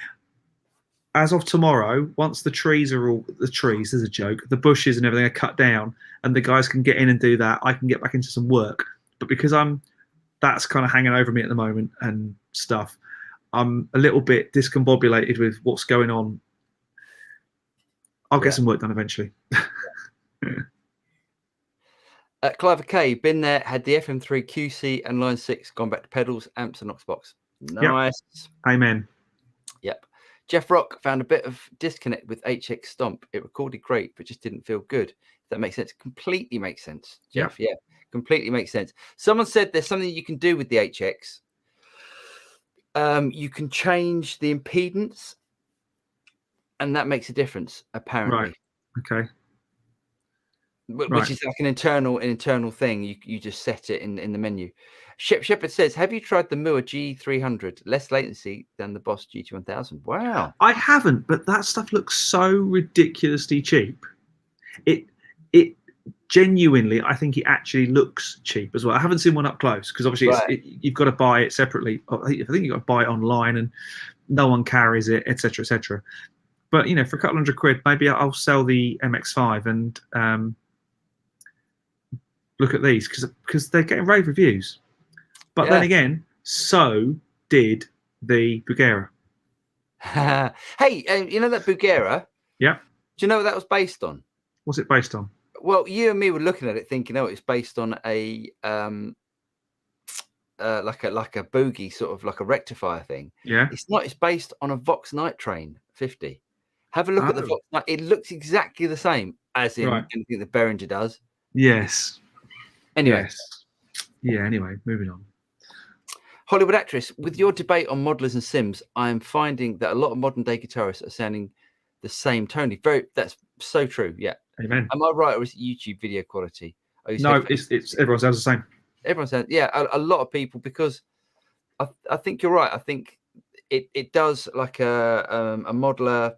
As of tomorrow, once the trees, there's a joke, the bushes and everything are cut down, and the guys can get in and do that, I can get back into some work. But because that's kind of hanging over me at the moment and stuff, I'm a little bit discombobulated with what's going on. I'll get some work done eventually. Clive K, been there, had the FM3 QC and Line 6, gone back to pedals, amps and Oxbox. Nice. Yep. Amen. Yep. Jeff Rock found a bit of disconnect with HX Stomp. It recorded great, but just didn't feel good. If that makes sense. Completely makes sense, Jeff. Yeah, completely makes sense. Someone said there's something you can do with the HX. You can change the impedance, and that makes a difference, apparently. Right. Okay. Which is like an internal thing. You just set it in the menu. Shepard says, have you tried the Mua G300? Less latency than the Boss GT1000. Wow. I haven't, but that stuff looks so ridiculously cheap. genuinely, I think it actually looks cheap as well. I haven't seen one up close because obviously you've got to buy it separately. I think you've got to buy it online and no one carries it, etc., etc. But for a couple £100, maybe I'll sell the MX5 and look at these because they're getting rave reviews. But then again, so did the Bugera. Hey, that Bugera? Yeah. Do you know what that was based on? What's it based on? Well, you and me were looking at it thinking, it's based on a like a boogie, sort of like a rectifier thing. Yeah. It's not. It's based on a Vox Night Train 50. Have a look at the Vox Night. It looks exactly the same as in anything that Behringer does. Yes. Anyway. Yes. Yeah. Anyway, moving on. Hollywood actress, with your debate on modelers and sims, I am finding that a lot of modern day guitarists are sounding the same tone. That's so true. Yeah. Amen. Am I right, or is it YouTube video quality? No, it's everyone sounds the same. Everyone sounds, a lot of people, because I think you're right. I think it does, like a modeler,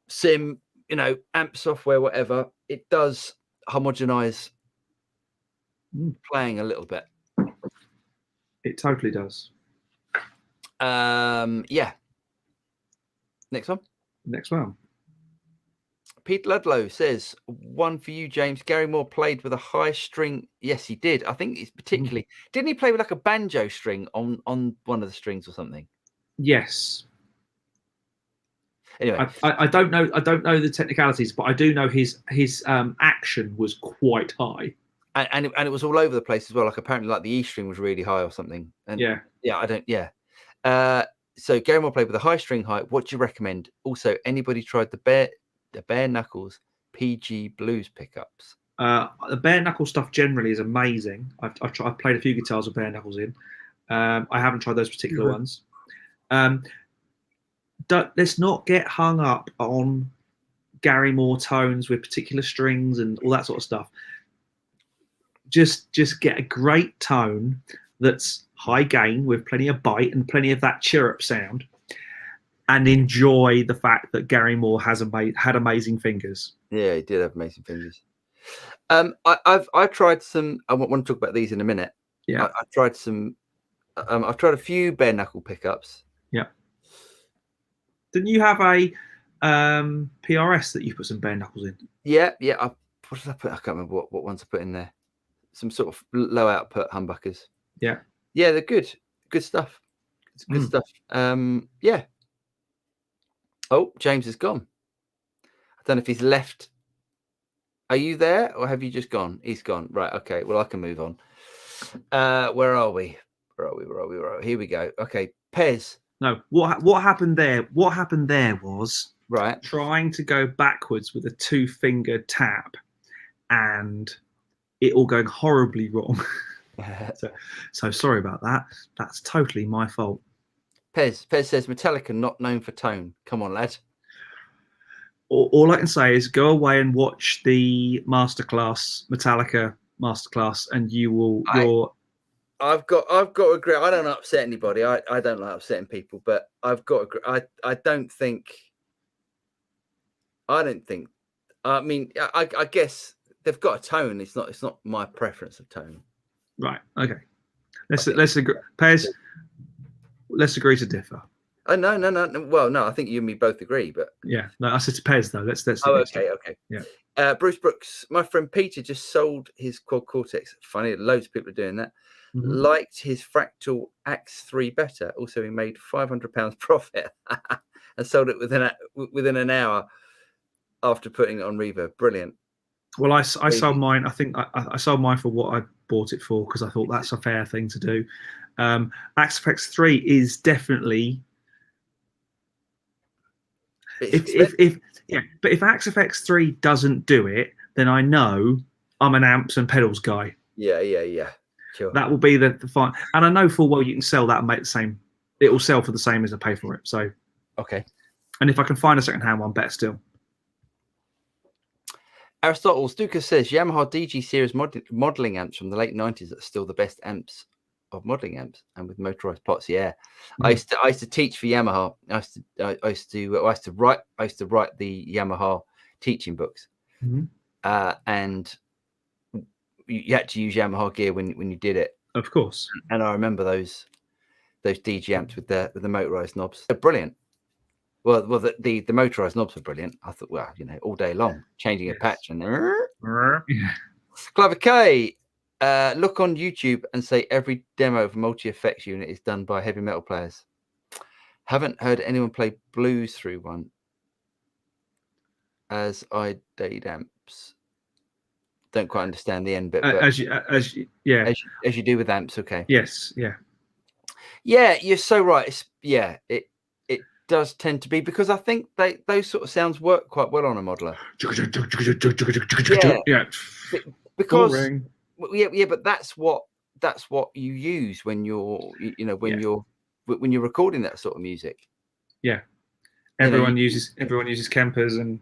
sim, amp software, whatever. It does homogenize playing a little bit. It totally does. Yeah. Next one. Pete Ludlow says, one for you, James. Gary Moore played with a high string. Yes, he did. I think it's particularly. Didn't he play with like a banjo string on one of the strings or something? Yes. Anyway, I don't know. I don't know the technicalities, but I do know his action was quite high. And it was all over the place as well. Like apparently, like the E string was really high or something. And I don't. Yeah. So Gary Moore played with a high string height. What do you recommend? Also, anybody tried the bare knuckles PG blues pickups? The bare knuckle stuff generally is amazing. I've played a few guitars with bare knuckles in. I haven't tried those particular ones. Let's not get hung up on Gary Moore tones with particular strings and all that sort of stuff. Just get a great tone that's high gain with plenty of bite and plenty of that chirrup sound, and enjoy the fact that Gary Moore had amazing fingers. Yeah, he did have amazing fingers. I've tried some. I want to talk about these in a minute. Yeah, I've tried some. I've tried a few bare knuckle pickups. Yeah. Didn't you have a PRS that you put some bare knuckles in? Yeah. What did I put? I can't remember what ones I put in there. Some sort of low output humbuckers. Yeah, they're good. Good stuff. It's good stuff. Yeah. Oh, James is gone. I don't know if he's left. Are you there, or have you just gone? He's gone. Right. Okay. Well, I can move on. Where are we? Here we go. Okay. Pez. No. What happened there? What happened there was trying to go backwards with a 2-finger tap, and it all going horribly wrong. so sorry about that. That's totally my fault. Pez says Metallica not known for tone. Come on, lad. All I can say is go away and watch the Metallica masterclass, and you will. I've got to agree. I don't upset anybody. I don't like upsetting people, but I've got to agree. I don't think. I mean, I guess they've got a tone. It's not my preference of tone. Right. Okay. Let's agree. Pez, let's agree to differ. Oh no. Well, no, I think you and me both agree, but yeah, no, I said to Pez though. Let's. Okay. Yeah. Bruce Brooks, my friend Peter just sold his Quad Cortex. Funny, loads of people are doing that. Mm-hmm. Liked his Fractal Axe 3 better. Also, he made £500 profit and sold it within an hour after putting it on Reverb. Brilliant. Well, I sold mine. I think I sold mine for what I bought it for because I thought that's a fair thing to do. Axe FX 3 is definitely. But if Axe FX 3 doesn't do it, then I know I'm an amps and pedals guy. Yeah. Sure. That will be the fine. And I know full well you can sell that and make the same. It will sell for the same as I pay for it. So okay. And if I can find a second-hand one, better still. Aristotle Stuka says Yamaha DG series modeling amps from the late 90s are still the best amps of modeling amps, and with motorized pots. Yeah, I used to teach for Yamaha. I used to write the Yamaha teaching books. and you had to use Yamaha gear when you did it. Of course. And I remember those DG amps with the motorized knobs. They're brilliant. Well, the motorized knobs were brilliant. I thought, well, all day long, changing a patch and Yeah. Clever K, look on YouTube and say every demo of a multi-effects unit is done by heavy metal players. Haven't heard anyone play blues through one. As I date amps. Don't quite understand the end bit, but as you do with amps, okay. Yes, yeah. Yeah, you're so right. It does tend to be, because I think those sort of sounds work quite well on a modeler. Yeah. Because Boring. But that's what you use when you're when you're recording that sort of music. Yeah. Everyone uses Kempers and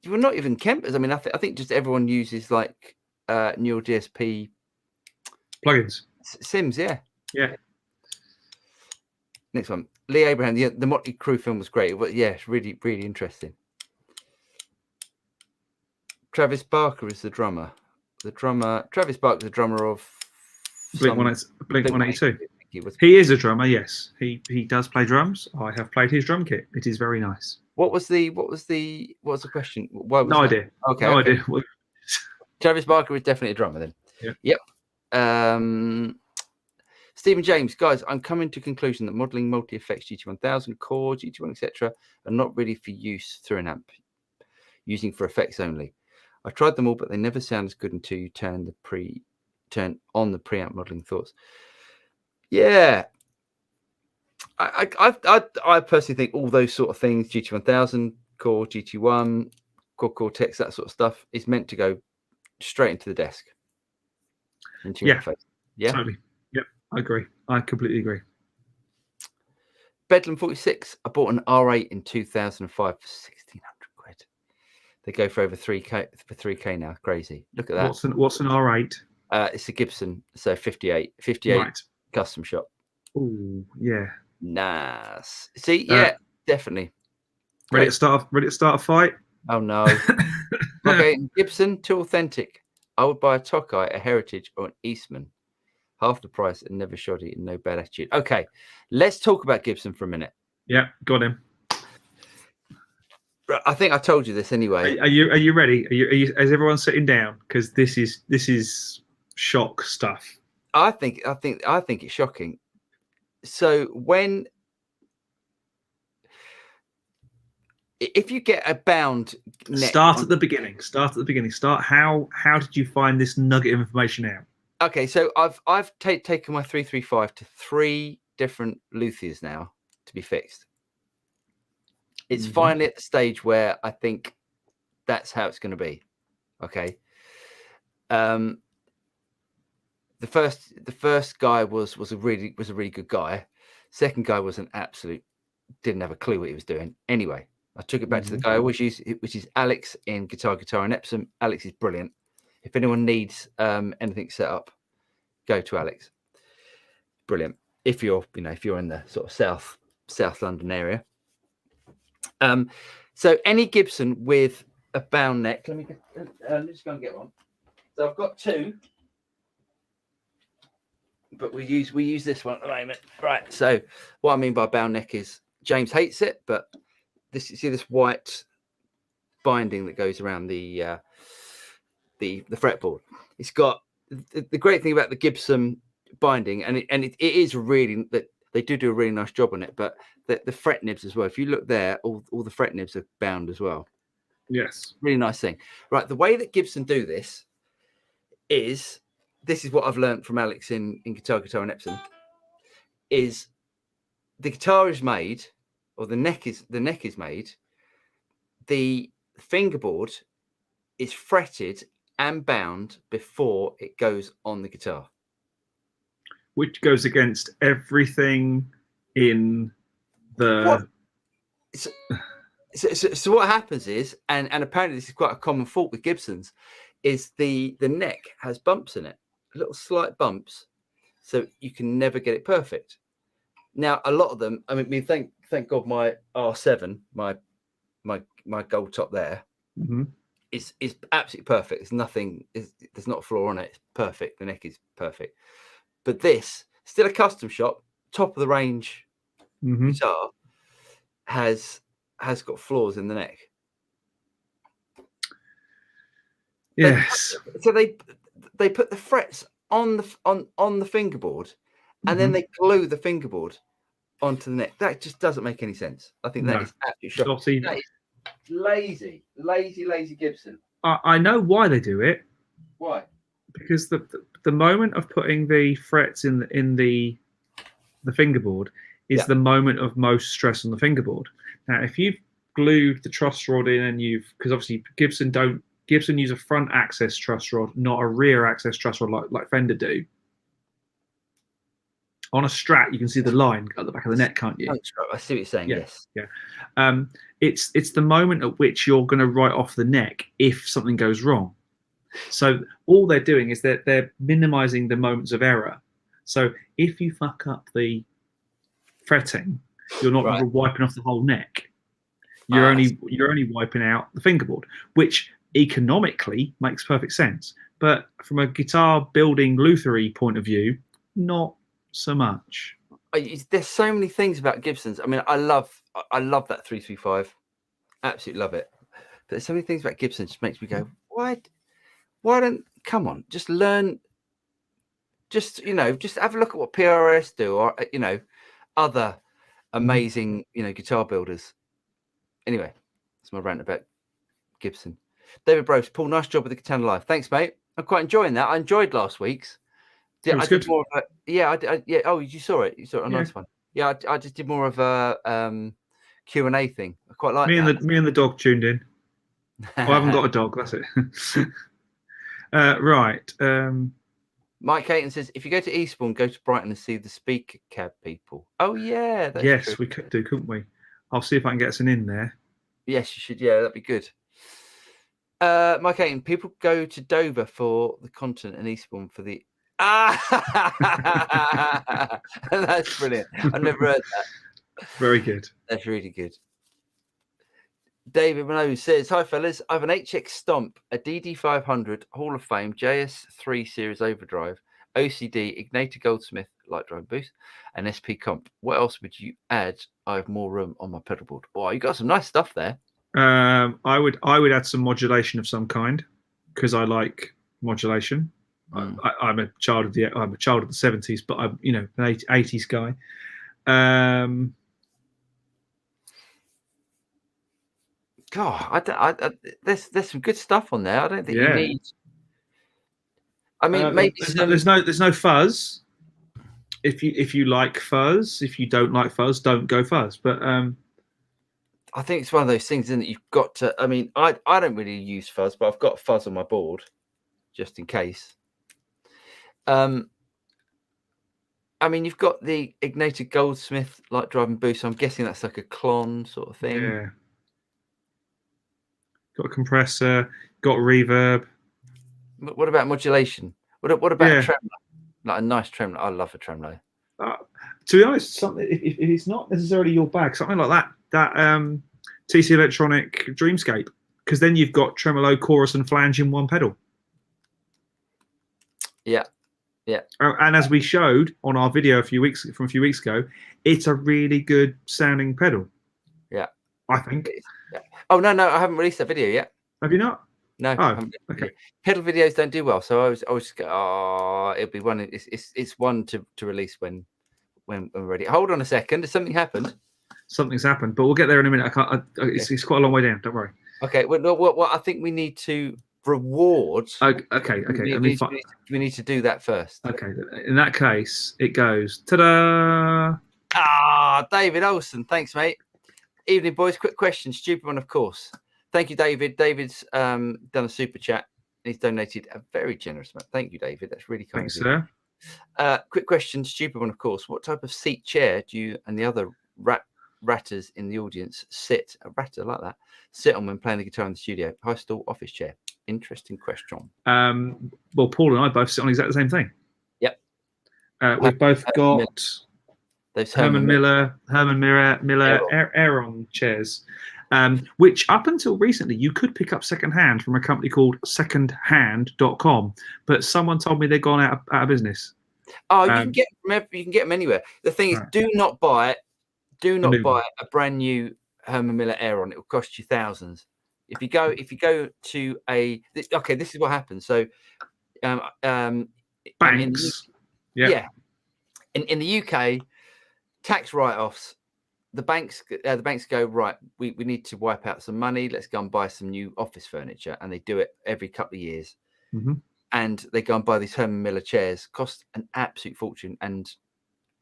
well, not even Kempers. I mean, I think just everyone uses like neural DSP plugins. Sims, yeah. Yeah. Next one, Lee Abraham. The Motley Crue film was great. But yeah, it's really, really interesting. Travis Barker is the drummer. Travis Barker, the drummer of Blink 182. He is a drummer. Yes, he does play drums. I have played his drum kit. It is very nice. What was the question? No idea. Okay, no idea. Travis Barker is definitely a drummer then. Yeah. Yep. Stephen James, guys, I'm coming to conclusion that modeling multi-effects GT1000 core, GT1, etc. are not really for use through an amp, using for effects only. I tried them all, but they never sound as good until you turn on the preamp modeling thoughts. Yeah, I personally think all those sort of things, GT1000 core, GT1, core Cortex, that sort of stuff, is meant to go straight into the desk. Into your face. Yeah, totally. Yep, I agree. I completely agree. Bedlam 46. I bought an R8 in 2005 for 1,600 quid. They go for over 3K now. Crazy. Look at that. What's an R8? It's a Gibson, so 58 right. Custom shop. Oh yeah. Nice. See, yeah, definitely. Ready to start a fight? Oh no. Okay, Gibson, too authentic. I would buy a Tokai, a Heritage, or an Eastman. Half the price and never shoddy and no bad attitude. Okay, let's talk about Gibson for a minute. Yeah, got him. I think I told you this anyway. Are you ready? Are you is everyone sitting down? Because this is shock stuff. I think it's shocking. So if you get a bound neck start at the beginning. How did you find this nugget of information out? Okay, so I've taken my 335 to 3 different luthiers now to be fixed. It's finally at the stage where I think that's how it's going to be. Okay. The first guy was a really good guy. Second guy was an absolute, didn't have a clue what he was doing. Anyway, I took it back to the guy I always use, which is Alex in Guitar and Epsom. Alex is brilliant. If anyone needs anything set up, go to Alex. Brilliant. If you're in the sort of South London area. So any Gibson with a bound neck. Let me just go and get one. So I've got 2, but we use this one at the moment. Right. So what I mean by bound neck is James hates it, but see this white binding that goes around the fretboard. It's got the great thing about the Gibson binding, and it is really that they do a really nice job on it, but the fret nibs as well. If you look there, all the fret nibs are bound as well. Yes, really nice thing. Right, the way that Gibson do this is what I've learned from Alex in Guitar and Epsom. Is the guitar is made, or the neck is made. The fingerboard is fretted and bound before it goes on the guitar, which goes against everything in the. So what happens is, and apparently this is quite a common fault with Gibsons, is the neck has bumps in it, little slight bumps, so you can never get it perfect. Now a lot of them, I mean, thank God my R7, my gold top there, is absolutely perfect. There's nothing. There's not a flaw on it. It's perfect. The neck is perfect. But this, still a custom shop, top of the range guitar, has got flaws in the neck. Yes. So they put the frets on the fingerboard, and then they glue the fingerboard onto the neck. That just doesn't make any sense. I think that is absolutely shocking. That is lazy Gibson. I know why they do it. Why? Because the moment of putting the frets in the fingerboard is the moment of most stress on the fingerboard. Now, if you've glued the truss rod in and because obviously Gibson use a front access truss rod, not a rear access truss rod like Fender do. On a Strat, you can see the line at the back of the neck, can't you? I see what you're saying. Yes. Yeah. It's the moment at which you're going to write off the neck if something goes wrong. So all they're doing is they're minimizing the moments of error. So if you fuck up the fretting, you're not wiping off the whole neck. You're only wiping out the fingerboard, which economically makes perfect sense. But from a guitar building Luthery point of view, not so much. There's so many things about Gibsons. I mean, I love that 335. Absolutely love it. But there's so many things about Gibson just makes me go, why don't, come on, just learn, just have a look at what PRS do, or other amazing guitar builders. Anyway, that's my rant about Gibson. David Brose, Paul, nice job with the Katana Live. Thanks, mate. I'm quite enjoying that. I enjoyed last week's. I did more of a, yeah. Oh, you saw it. You saw it. A nice one. Yeah, I just did more of a Q&A thing. I quite like that. Me and the dog tuned in. I haven't got a dog. That's it. Right. Mike Hayton says, if you go to Eastbourne, go to Brighton and see the speaker cab people. Oh, yeah. Yes, true. We could do, couldn't we? I'll see if I can get us in there. Yes, you should. Yeah, that'd be good. Mike Hayton, people go to Dover for the content and Eastbourne for the... That's brilliant. I've never heard that. Very good. That's really good. David Minogue says, hi, fellas. I have an HX Stomp, a DD500 Hall of Fame JS3 Series Overdrive, OCD, Ignator Goldsmith Light Drive Boost, and SP Comp. What else would you add? I have more room on my pedal board. Oh, you got some nice stuff there. I would add some modulation of some kind because I like modulation. I'm a child of the 70s, but I'm an 80s guy. God, there's some good stuff on there. I don't think you need. I mean, maybe there's no fuzz. If you like fuzz, if you don't like fuzz, don't go fuzz. But I think it's one of those things, isn't it? You've got to. I mean, I don't really use fuzz, but I've got fuzz on my board just in case. I mean, you've got the Ignator Goldsmith Light Drive and Boost. So I'm guessing that's like a clon sort of thing. Yeah. Got a compressor. Got reverb. What about modulation? What about a tremolo? Like a nice tremolo. I love a tremolo. To be honest, something if it's not necessarily your bag, something like that TC Electronic Dreamscape, because then you've got tremolo, chorus, and flange in one pedal. Yeah. Yeah. And as we showed on our video a few weeks ago, it's a really good sounding pedal. Yeah. I think. Yeah. Oh no, I haven't released that video yet. Have you not? No. Oh, okay. Pedal videos don't do well, so I was it'll be one. It's one to release when we're ready. Hold on a second. Has something happened? Something's happened, but we'll get there in a minute. It's quite a long way down. Don't worry. Okay. Well, I think we need to reward. Okay. We need to do that first. Okay. In that case, it goes ta-da! David Olsen. Thanks, mate. Evening, boys. Quick question. Stupid one, of course. Thank you, David. David's done a super chat. He's donated a very generous amount. Thank you, David. That's really kind. Thanks, sir. Quick question. Stupid one, of course. What type of seat chair do you and the other ratters in the audience sit? A ratter like that sit on when playing the guitar in the studio? High stall, office chair. Interesting question. Well, Paul and I both sit on exactly the same thing. Yep. We've both got those Herman Miller Aeron chairs, which up until recently you could pick up secondhand from a company called secondhand.com, but someone told me they've gone out of business. Oh, you can get them anywhere. The thing is, Right. do not buy new one. a brand new Herman Miller Aeron. It will cost you thousands. If you go to this is what happens. So, Banks. In the UK, tax write-offs. The banks go, right, we need to wipe out some money. Let's go and buy some new office furniture, and they do it every couple of years. Mm-hmm. And they go and buy these Herman Miller chairs, cost an absolute fortune. And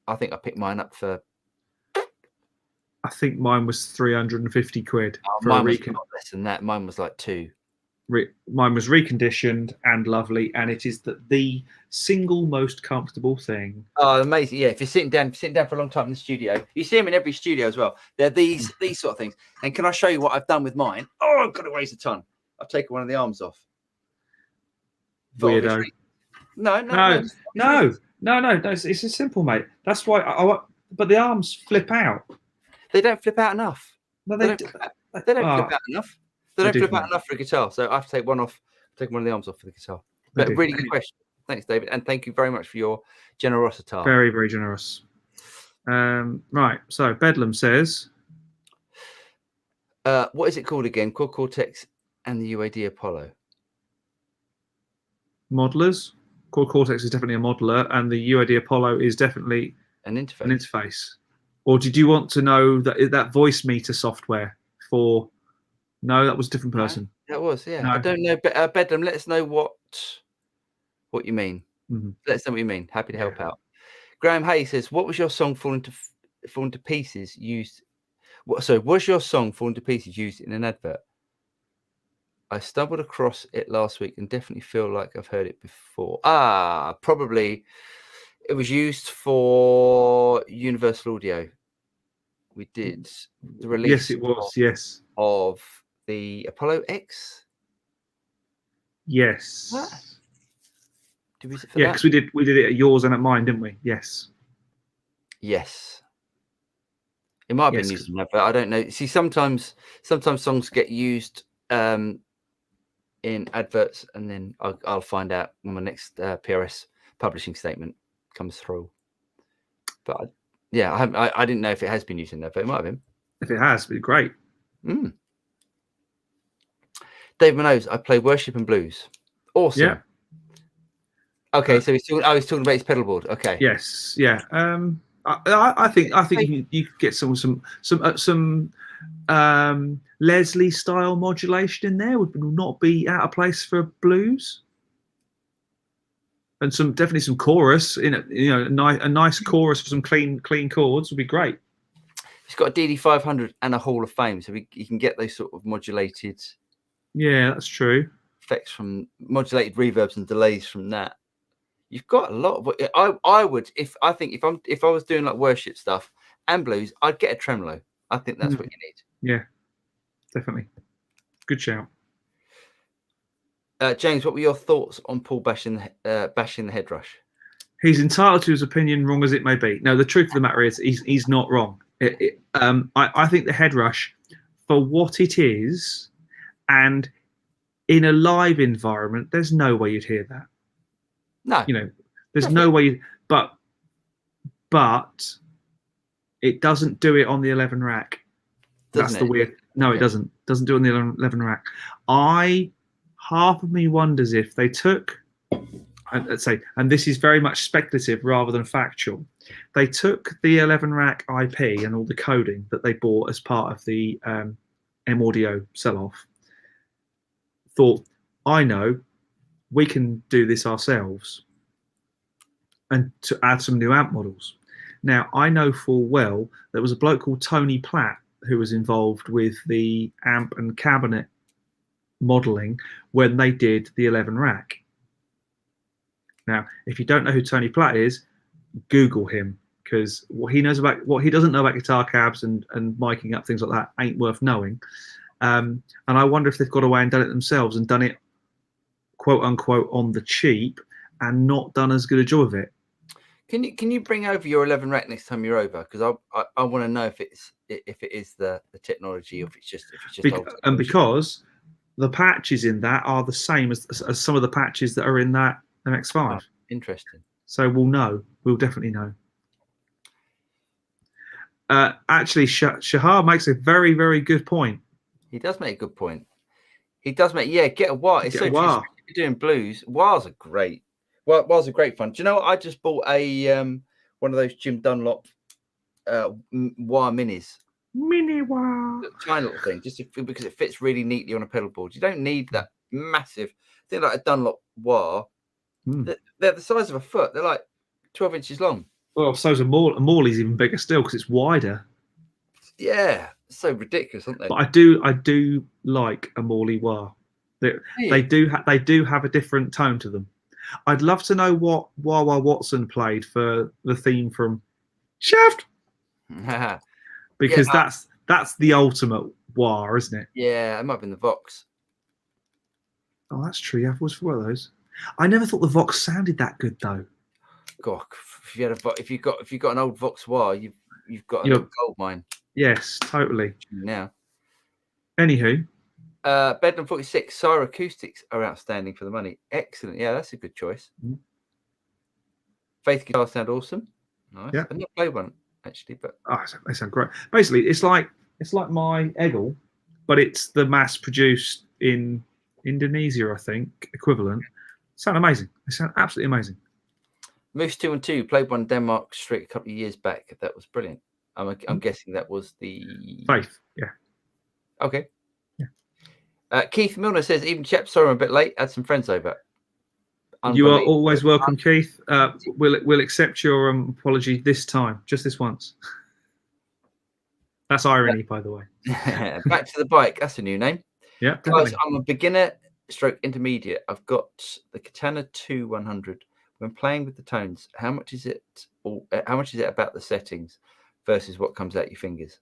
I think I picked mine up for. I think mine was 350 quid. Mine was not less than that. Mine was like 2. Mine was reconditioned and lovely, and it is the single most comfortable thing. Oh, amazing! Yeah, if you're sitting down for a long time in the studio, you see them in every studio as well. They're these sort of things. And can I show you what I've done with mine? Oh, I've got to waste a ton. I've taken one of the arms off. Weirdo. No. It's a simple, mate. That's why. But the arms flip out. They don't flip out enough. No, they don't flip out enough. They don't flip out enough for a guitar. So I have to take one off. Take one of the arms off for the guitar. But really good question. Thanks, David, and thank you very much for your generosity. Very, very generous. Right. So Bedlam says, what is it called again? Quad Cortex and the UAD Apollo. Modelers. Quad Cortex is definitely a modeler, and the UAD Apollo is definitely an interface. Or did you want to know that voice meter software for? No, that was a different person. That was, yeah. No. I don't know, but Bedlam, let us know what you mean. Mm-hmm. Let us know what you mean. Happy to help out. Graham Hay says, "What was your song falling to pieces used? Was your song falling to pieces used in an advert? I stumbled across it last week and definitely feel like I've heard it before. Probably it was used for Universal Audio. We did the release. Yes, it was. Yes, of the Apollo X. Yes. What? Did we? Yeah, because we did it at yours and at mine, didn't we? Yes. Yes. It might have been used in that, but I don't know. See, sometimes songs get used in adverts, and then I'll find out when my next PRS publishing statement comes through. But I didn't know if it has been used in that, but it might have been. If it has, it'd be great. Dave Minoz, I play worship and blues. Awesome. Yeah. Okay, so he's talking about his pedal board. Okay. Yes. Yeah. I think you could get some Leslie style modulation in there would not be out of place for blues, and definitely some chorus in it. A nice chorus for some clean chords would be great. He's got a DD500 and a Hall of Fame, so you can get those sort of modulated. Yeah, that's true. Effects from modulated reverbs and delays from that. You've got a lot of. I would if I was doing like worship stuff and blues, I'd get a tremolo. I think that's what you need. Yeah, definitely. Good shout. James, what were your thoughts on Paul bashing the head rush? He's entitled to his opinion, wrong as it may be. No, the truth of the matter is he's not wrong. I think the head rush, for what it is, and in a live environment, there's no way you'd hear that. No, there's no way. But it doesn't do it on the 11 rack. That's the weird. No, it doesn't. Doesn't do it on the 11 rack. Half of me wonders if they took, let's say, and this is very much speculative rather than factual. They took the 11 rack IP and all the coding that they bought as part of the M Audio sell-off. Thought, I know, we can do this ourselves, and to add some new amp models. Now, I know full well there was a bloke called Tony Platt who was involved with the amp and cabinet modeling when they did the 11 rack. Now, if you don't know who Tony Platt is, Google him, because what he doesn't know about guitar cabs and miking up things like that ain't worth knowing. And I wonder if they've got away and done it themselves and done it quote unquote on the cheap and not done as good a job of it. Can you bring over your 11 rack next time you're over? Because I want to know if it's if it is the technology, or if it's just old and technology. because the patches in that are the same as some of the patches that are in that MX-5. Oh, interesting. So we'll know. We'll definitely know. Actually, Shahar makes a very, very good point. He does make a good point. He does make, get a wah. It's so true. If you're doing blues, wahs are great. Wahs are great fun. Do you know what? I just bought a one of those Jim Dunlop wah minis. Mini wah. Tiny little thing, just because it fits really neatly on a pedal board. You don't need that massive thing like a Dunlop wah. They're the size of a foot. They're like 12 inches long. Well, so's a Morley's even bigger still because it's wider. Yeah, it's so ridiculous, aren't they? But I do like a Morley wah. They do have a different tone to them. I'd love to know what Wah Wah Watson played for the theme from Shaft, because that's the ultimate wah, isn't it? Yeah, it might have been the Vox. Oh, that's true. Yeah, I've always forgot those. I never thought the Vox sounded that good though. God, if you got an old Vox wah, you've got a gold mine. Yes, totally. Now, anywho, Bedlam 46 Sire acoustics are outstanding for the money. Excellent. Yeah, that's a good choice. Faith guitars sound awesome. Nice. Yeah. I've not played one actually, but they sound great. Basically, it's like my Eggle, but it's the mass-produced in Indonesia, I think, equivalent. Sound amazing. They sound absolutely amazing. Moose 2 and 2 played one Denmark Street a couple of years back. That was brilliant. I'm guessing that was the Faith. Yeah. Okay. Yeah. Keith Milner says, even Chep, sorry I'm a bit late. Had some friends over. You are always welcome, Keith. We'll accept your apology this time, just this once. That's irony, by the way. Back to the bike. That's a new name. Yeah, guys. I'm a beginner stroke intermediate. I've got the Katana 2 100. When playing with the tones, how much is it about the settings versus what comes out your fingers?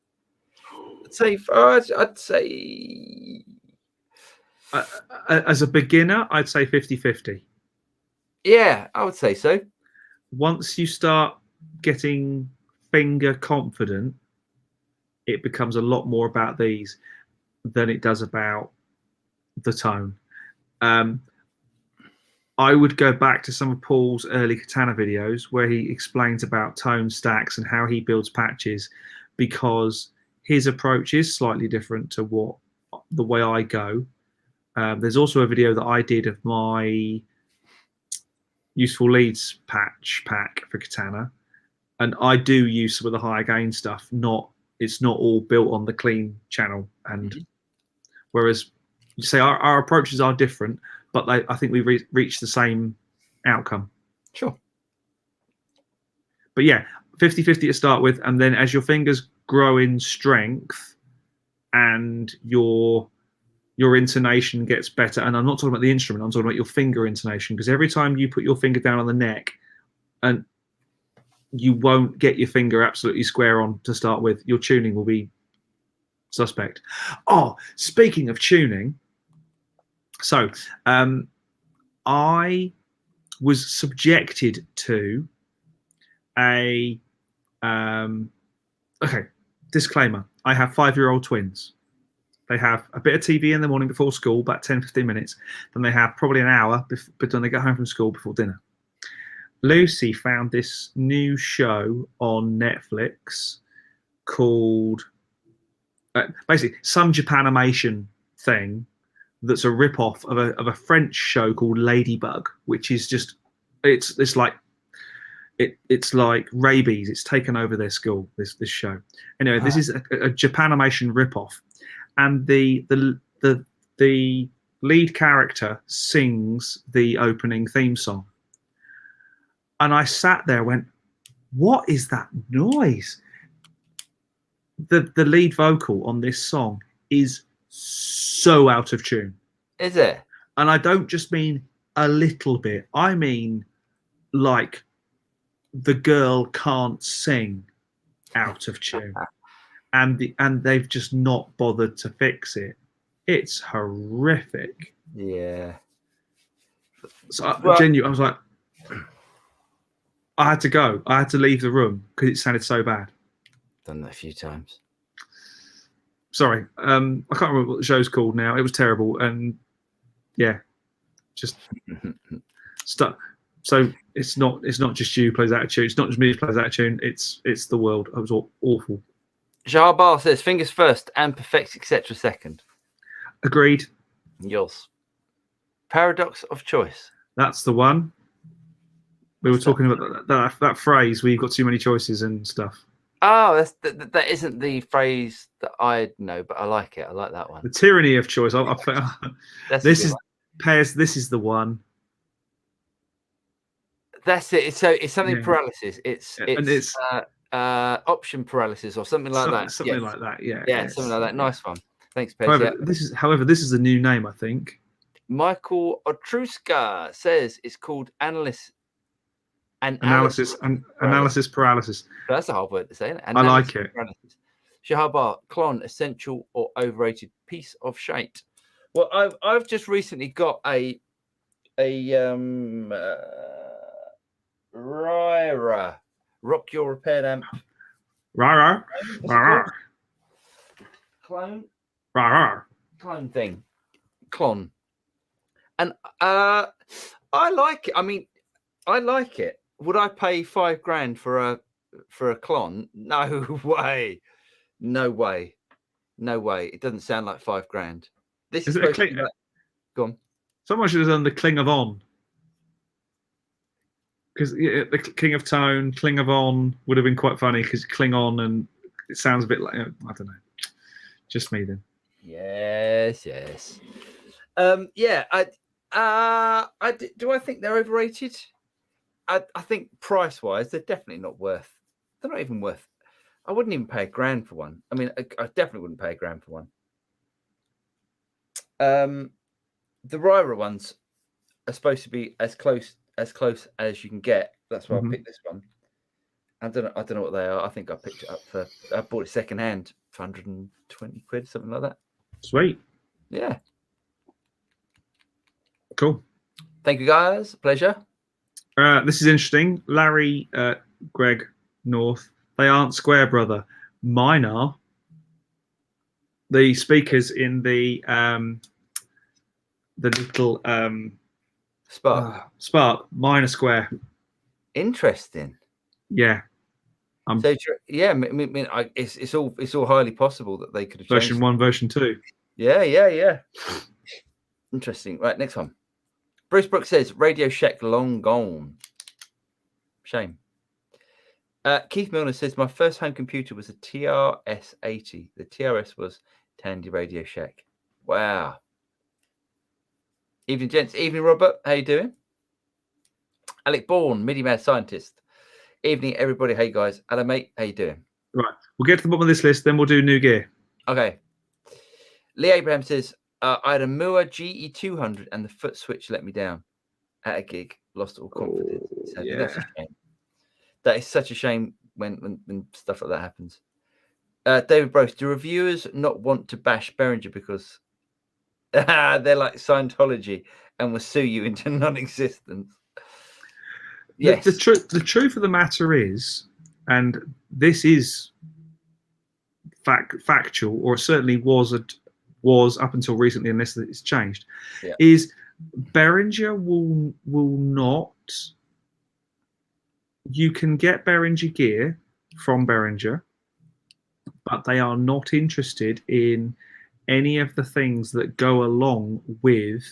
I'd say as a beginner, I'd say 50-50. Yeah, I would say so. Once you start getting finger confident, it becomes a lot more about these than it does about the tone. I would go back to some of Paul's early Katana videos where he explains about tone stacks and how he builds patches, because his approach is slightly different to the way I go. There's also a video that I did of my useful leads patch pack for Katana, and I do use some of the higher gain stuff. It's not all built on the clean channel, and whereas you say our approaches are different, but I think we reached the same outcome. Sure. But yeah, 50-50 to start with, and then as your fingers grow in strength and your intonation gets better, and I'm not talking about the instrument, I'm talking about your finger intonation, because every time you put your finger down on the neck, and you won't get your finger absolutely square on to start with, your tuning will be suspect. Oh, speaking of tuning, so I was subjected to a okay, disclaimer, I have 5-year-old twins. They have a bit of TV in the morning before school, about 10-15 minutes. Then they have probably an hour when they get home from school before dinner. Lucy found this new show on Netflix called basically some Japanimation thing that's a rip-off of a French show called Ladybug, which is just it's like rabies. It's taken over their school, this show. Anyway, this is a Japanimation rip-off, and the lead character sings the opening theme song. And I sat there and went, what is that noise? The lead vocal on this song is so out of tune. Is it? And I don't just mean a little bit. I mean like the girl can't sing out of tune. And they've just not bothered to fix it. It's horrific. Yeah. So I was like, I had to go. I had to leave the room because it sounded so bad. Done that a few times. Sorry, I can't remember what the show's called now. It was terrible, and yeah, just stuck. So it's not just you who plays that tune. It's not just me who plays that tune. It's the world. It was awful. Jabar says fingers first and perfect, etc. second. Agreed. Yours. Paradox of choice. That's the one. We were talking about that phrase where you've got too many choices and stuff. Oh, that isn't the phrase that I know, but I like it. I like that one. The tyranny of choice. This is the one. That's it. So it's something paralysis. It's option paralysis or something like that. Something like that. Yeah. Yeah, something like that. Nice one. Thanks, Pez. However, this is the new name, I think. Michael Otruska says it's called analysis paralysis. That's a hard word to say. I like it. Shahabar, clon, essential or overrated piece of shite. Well, I've just recently got a Ryra Rock Your Repaired Amp. Ryra. Clone. Ryra. Clone thing. Clon. And I like it. I mean, I like it. Would I pay $5,000 for a clon? No way. No way. No way. It doesn't sound like $5,000. This is supposed to be like, go on. Someone should have done the Kling of On. Because the King of Tone, Kling of On would have been quite funny because Kling On and it sounds a bit like, I don't know. Just me then. Yes. Yeah. Do I think they're overrated? I think price-wise, they're definitely not worth. They're not even worth. I wouldn't even pay $1,000 for one. I mean, I definitely wouldn't pay $1,000 for one. The Ryra ones are supposed to be as close as you can get. That's why I picked this one. I don't know what they are. I think I picked it up I bought it second hand for 120 quid, something like that. Sweet. Yeah. Cool. Thank you, guys. Pleasure. This is interesting. Larry, Greg, North. They aren't square, brother. Mine are. The speakers in the little Spark. Mine are square. Interesting. Yeah. So yeah, I mean, it's all highly possible that they could have version 1, version 2. Yeah. Interesting. Right, next one. Bruce Brooks says Radio Shack long gone. Shame. Keith Milner says my first home computer was a TRS-80. The TRS was Tandy Radio Shack. Wow. Evening, gents. Evening, Robert. How you doing? Alec Bourne, MIDI Mad Scientist. Evening, everybody. Hey, guys. Hello, mate. How you doing? Right. We'll get to the bottom of this list, then we'll do new gear. Okay. Lee Abraham says, I had a Mua GE200 and the foot switch let me down at a gig. Lost all confidence. So yeah. That's a shame. That is such a shame when stuff like that happens. David Brose, do reviewers not want to bash Behringer because they're like Scientology and will sue you into non-existence? Yes. The truth of the matter is, and this is factual, or certainly was up until recently, unless it's changed, is Behringer will not. You can get Behringer gear from Behringer, but they are not interested in any of the things that go along with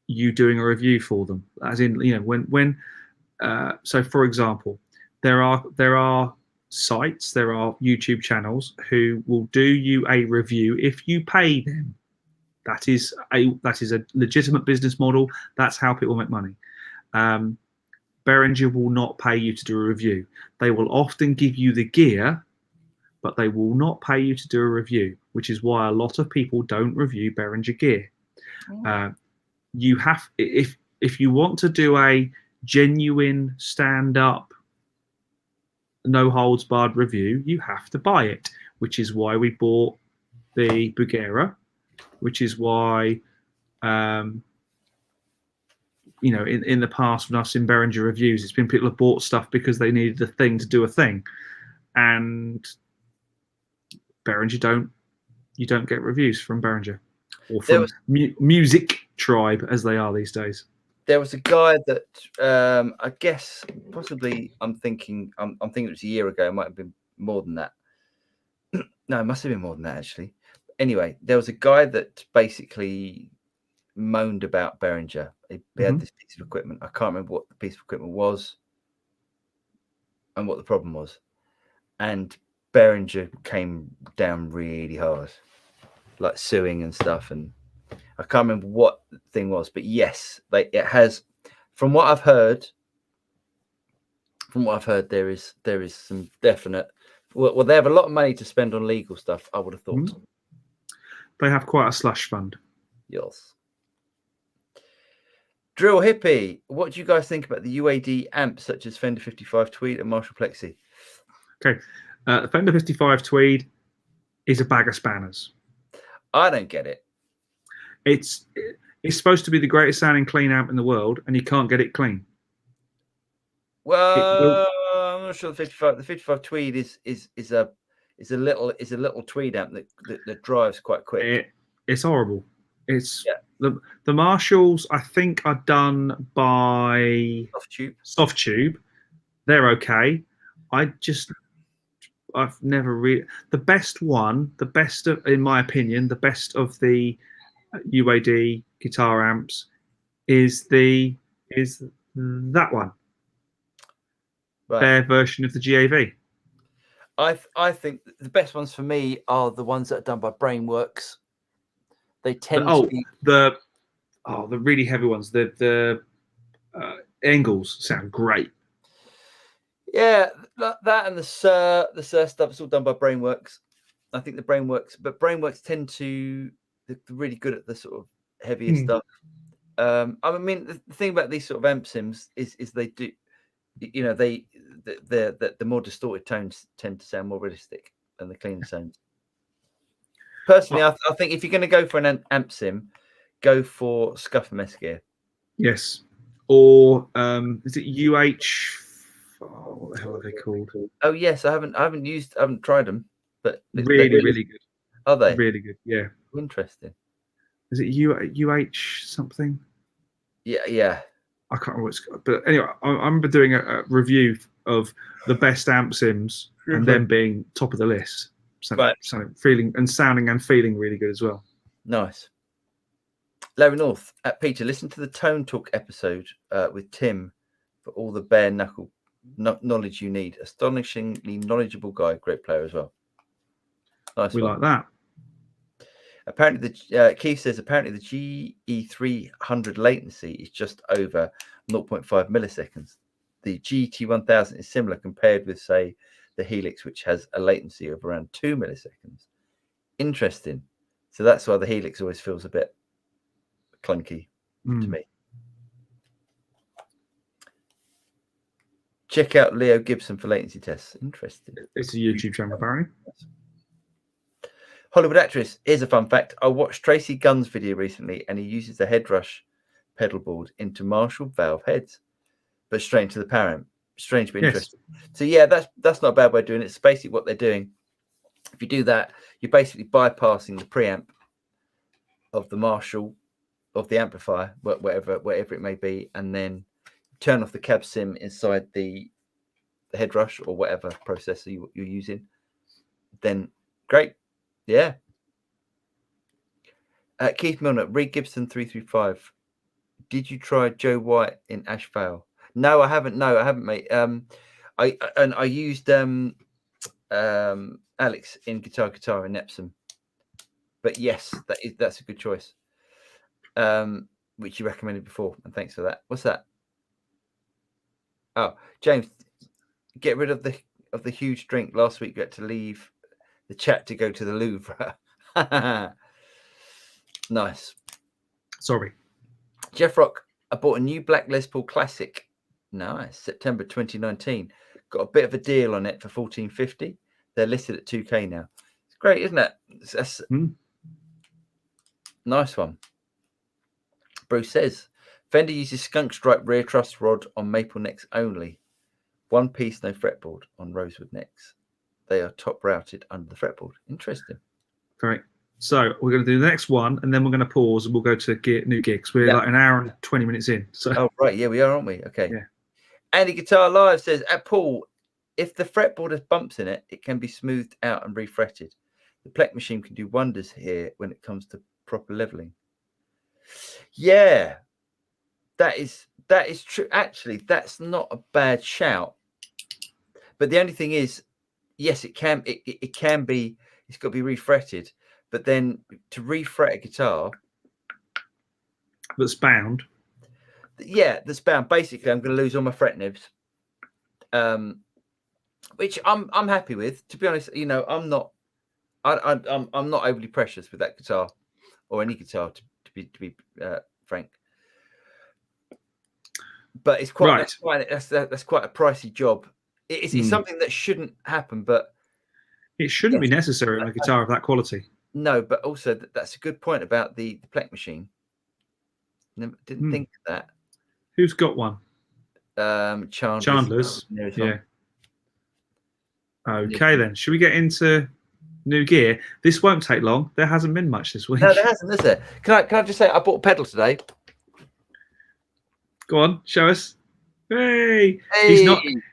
you doing a review for them. As in, when so for example, there are sites, there are YouTube channels who will do you a review if you pay them. That is a legitimate business model. That's how people make money. Behringer will not pay you to do a review. They will often give you the gear, but they will not pay you to do a review, which is why a lot of people don't review Behringer gear. You have, if you want to do a genuine stand-up, no holds barred review, you have to buy it, which is why we bought the Bugera, which is why in the past when I've seen Behringer reviews, it's been people have bought stuff because they needed a thing to do a thing, and Behringer don't you don't get reviews from Behringer or There from was Music Tribe, as they are these days. there was a guy that I guess possibly I'm thinking it was a year ago. It might have been more than that. No, it must have been more than that actually. Anyway, there was a guy that basically moaned about Behringer. He had this piece of equipment. I can't remember what the piece of equipment was and what the problem was. And Behringer came down really hard, like suing and stuff. And I can't remember what the thing was, but yes, it has. From what I've heard, there is some definite. Well, they have a lot of money to spend on legal stuff. I would have thought. They have quite a slush fund. Yes. Drill Hippie, what do you guys think about the UAD amps such as Fender 55 Tweed and Marshall Plexi? Okay, the Fender 55 Tweed is a bag of spanners. I don't get it. It's supposed to be the greatest sounding clean amp in the world, and you can't get it clean. Well, I'm not sure the 55 Tweed is a little Tweed amp that drives quite quick. It's horrible. It's the Marshalls, I think, are done by Soft Tube. They're okay. I've never really the best of, in my opinion, the best of the UAD guitar amps is that one. Right. Their version of the GAV. I think the best ones for me are the ones that are done by Brainworks. They tend to be the really heavy ones. The Engels sound great. Yeah, that and the Sir stuff is all done by Brainworks. I think but Brainworks tend to they're really good at the sort of heavier stuff. I mean, the thing about these sort of amp sims is they do, you know, the more distorted tones tend to sound more realistic than the cleaner sounds. Personally, I think if you're going to go for an amp sim, go for Scuff Mess gear. Yes, or is it what the hell are they called? Oh yes, I haven't tried them, but really good. Are they really good? Yeah, interesting. Is it UH something? Yeah. I can't remember what it's called. But anyway, I remember doing a review of the best amp sims and them being top of the list. So feeling and sounding and feeling really good as well. Nice. Larry North at Peter, listen to the Tone Talk episode with Tim for all the bare knuckle knowledge you need. Astonishingly knowledgeable guy, great player as well. Nice. We like that. Apparently, Keith says apparently the GE300 latency is just over 0.5 milliseconds. The GT1000 is similar compared with, say, the Helix, which has a latency of around 2 milliseconds. Interesting. So that's why the Helix always feels a bit clunky to me. Check out Leo Gibson for latency tests. Interesting. It's a YouTube channel, apparently. Hollywood actress. Here's a fun fact. I watched Tracy Gunn's video recently, and he uses the headrush pedal board into Marshall valve heads, but straight into the power amp. Strange but interesting. So yeah, that's not a bad way of doing it. It's basically what they're doing. If you do that, you're basically bypassing the preamp of the Marshall, of the amplifier, whatever it may be, and then turn off the cab sim inside the headrush or whatever processor you're using. Then great. Yeah. Keith Milner, Reed Gibson 335. Did you try Joe White in Ash Vale? No, I haven't. No, I haven't, mate. I used Alex in Guitar in Epsom. But yes, that's a good choice. Which you recommended before, and thanks for that. What's that? Oh, James, get rid of the huge drink. Last week you had to leave the chat to go to the Louvre. Nice. Sorry. Jeff Rock, I bought a new Black Les Paul Classic. Nice. September 2019. Got a bit of a deal on it for $14.50. They're listed at $2K now. It's great, isn't it? That's nice one. Bruce says, Fender uses skunk stripe rear truss rod on maple necks only. One piece, no fretboard on rosewood necks. They are top routed under the fretboard. Interesting. Great. So we're going to do the next one, and then we're going to pause, and we'll go to new gigs. We're like an hour and 20 minutes in. So oh right, yeah, we are, aren't we? Okay. Yeah. Andy Guitar Live says, at Paul, if the fretboard has bumps in it, it can be smoothed out and refretted. The Plek machine can do wonders here when it comes to proper leveling. Yeah, that is true. Actually, that's not a bad shout. But the only thing is, yes, it can be. It's got to be refretted. But then to refret a guitar that's bound. Yeah, that's bound. Basically, I'm going to lose all my fret nibs, which I'm happy with. To be honest, you know, I'm not overly precious with that guitar or any guitar to be frank. But it's quite that's quite a pricey job. It's something that shouldn't happen, but it shouldn't be necessary on a guitar of that quality. No, but also that's a good point about the Plek machine. Didn't think of that. Who's got one? Chandler's. Yeah. Okay, then. Should we get into new gear? This won't take long. There hasn't been much this week. No, there hasn't, is there? Can I just say I bought a pedal today? Go on, show us. Hey!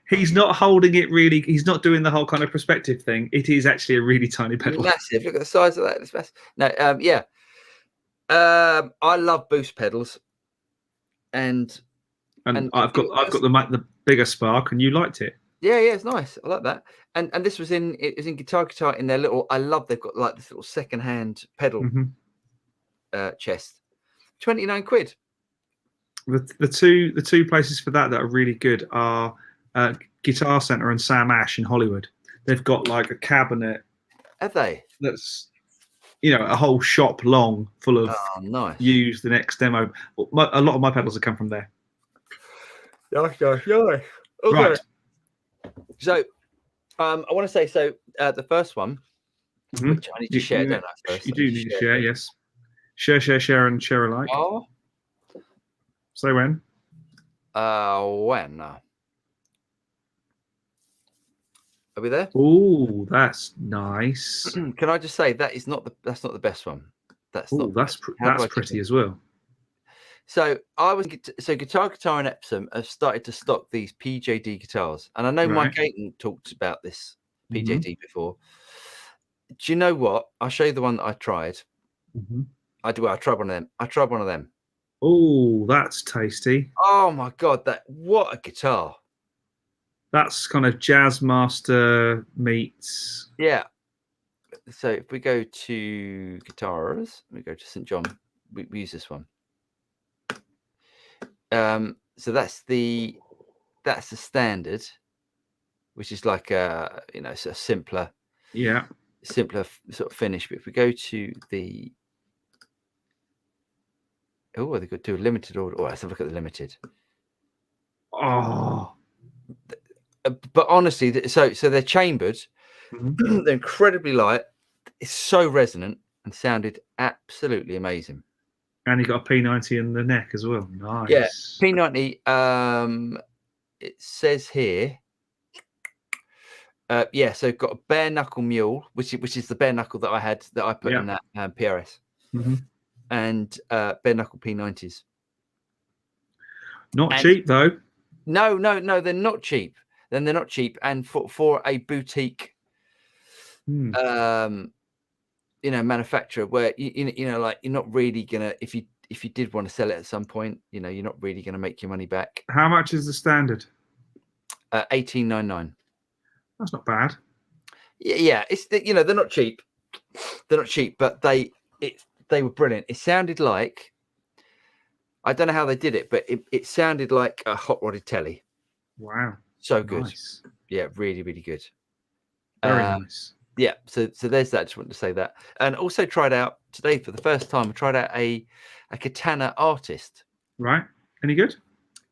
He's not holding it really. He's not doing the whole kind of perspective thing. It is actually a really tiny pedal. Massive. Look at the size of that. It's massive. No, yeah. I love boost pedals, and I've got the bigger Spark, and you liked it. Yeah, it's nice. I like that. And this was in Guitar in their little. I love they've got like this little second-hand pedal chest. 29 quid. The two places for that are really good are Guitar Center and Sam Ash in Hollywood. They've got like a cabinet. Have they? That's a whole shop long full of used the next demo. A lot of my pedals have come from there. Nice. Okay. Right. So, I want to say the first one, which I need to share. Don't I, first? You do need to share, yes. Share, and share alike. Oh. Say when. When? Are we there? Oh, that's nice. Can I just say that's not the best one. That's pretty as well. So Guitar and Epsom have started to stock these PJD guitars, and I know Mike Ayton talked about this PJD before. Do you know what? I'll show you the one that I tried. I tried one of them. Oh, that's tasty. Oh my god, what a guitar. That's kind of Jazz Master meets. Yeah. So if we go to guitars, we go to St. John, we use this one. So that's the standard, which is like a sort of simpler sort of finish. But if we go to the they could do a limited order. Let's have a look at the limited. Oh, but honestly, so they're chambered. They're incredibly light. It's so resonant and sounded absolutely amazing. And you got a P90 in the neck as well. Nice. Yeah, P90. It says here. So got a bare knuckle mule, which is the bare knuckle that I put in that PRS. And bare knuckle P90s. Not cheap though. No, they're not cheap. Then they're not cheap, and for a boutique, manufacturer where like you're not really gonna if you did want to sell it at some point, you're not really gonna make your money back. How much is the standard? $18.99. That's not bad. Yeah, it's they're not cheap. They're not cheap, but they were brilliant. It sounded like, I don't know how they did it, but it sounded like a hot rodded telly. Wow. So good. Nice. Yeah, really, really good. Very nice. Yeah, so there's that. I just wanted to say that. And also tried out today for the first time, I tried out a Katana Artist. Right. Any good?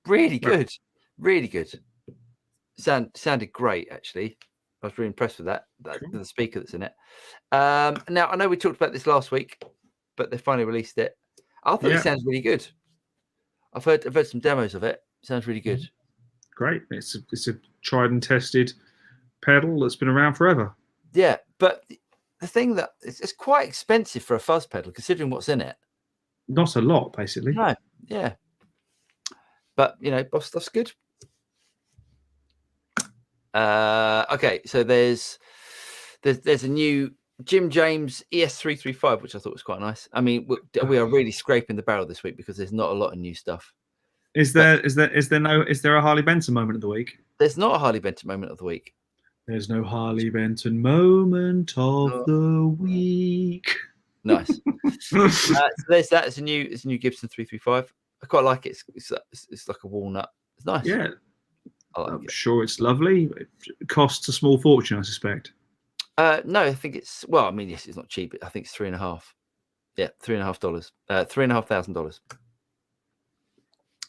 Really good. Really good. Sounded great, actually. I was really impressed with that. The speaker that's in it. Now, I know we talked about this last week, but they finally released it. I thought it sounds really good. I've heard some demos of it. Sounds really good. Great. It's a tried and tested pedal that's been around forever. Yeah, but the thing that it's quite expensive for a fuzz pedal, considering what's in it. Not a lot, basically. No, yeah. But Boss stuff's good. Okay, so there's a new Jim James ES335, which I thought was quite nice. I mean, we are really scraping the barrel this week because there's not a lot of new stuff. Is there a Harley Benton moment of the week? There's not a Harley Benton moment of the week. There's no Harley Benton moment of the week. Nice. So there's that. It's a new Gibson 335. I quite like it. It's like a walnut. It's nice. Yeah, I'm sure it's lovely. It costs a small fortune, I suspect. No, I think it's I mean, yes, it's not cheap. I think it's $3.5. Yeah, $3.5. $3,500.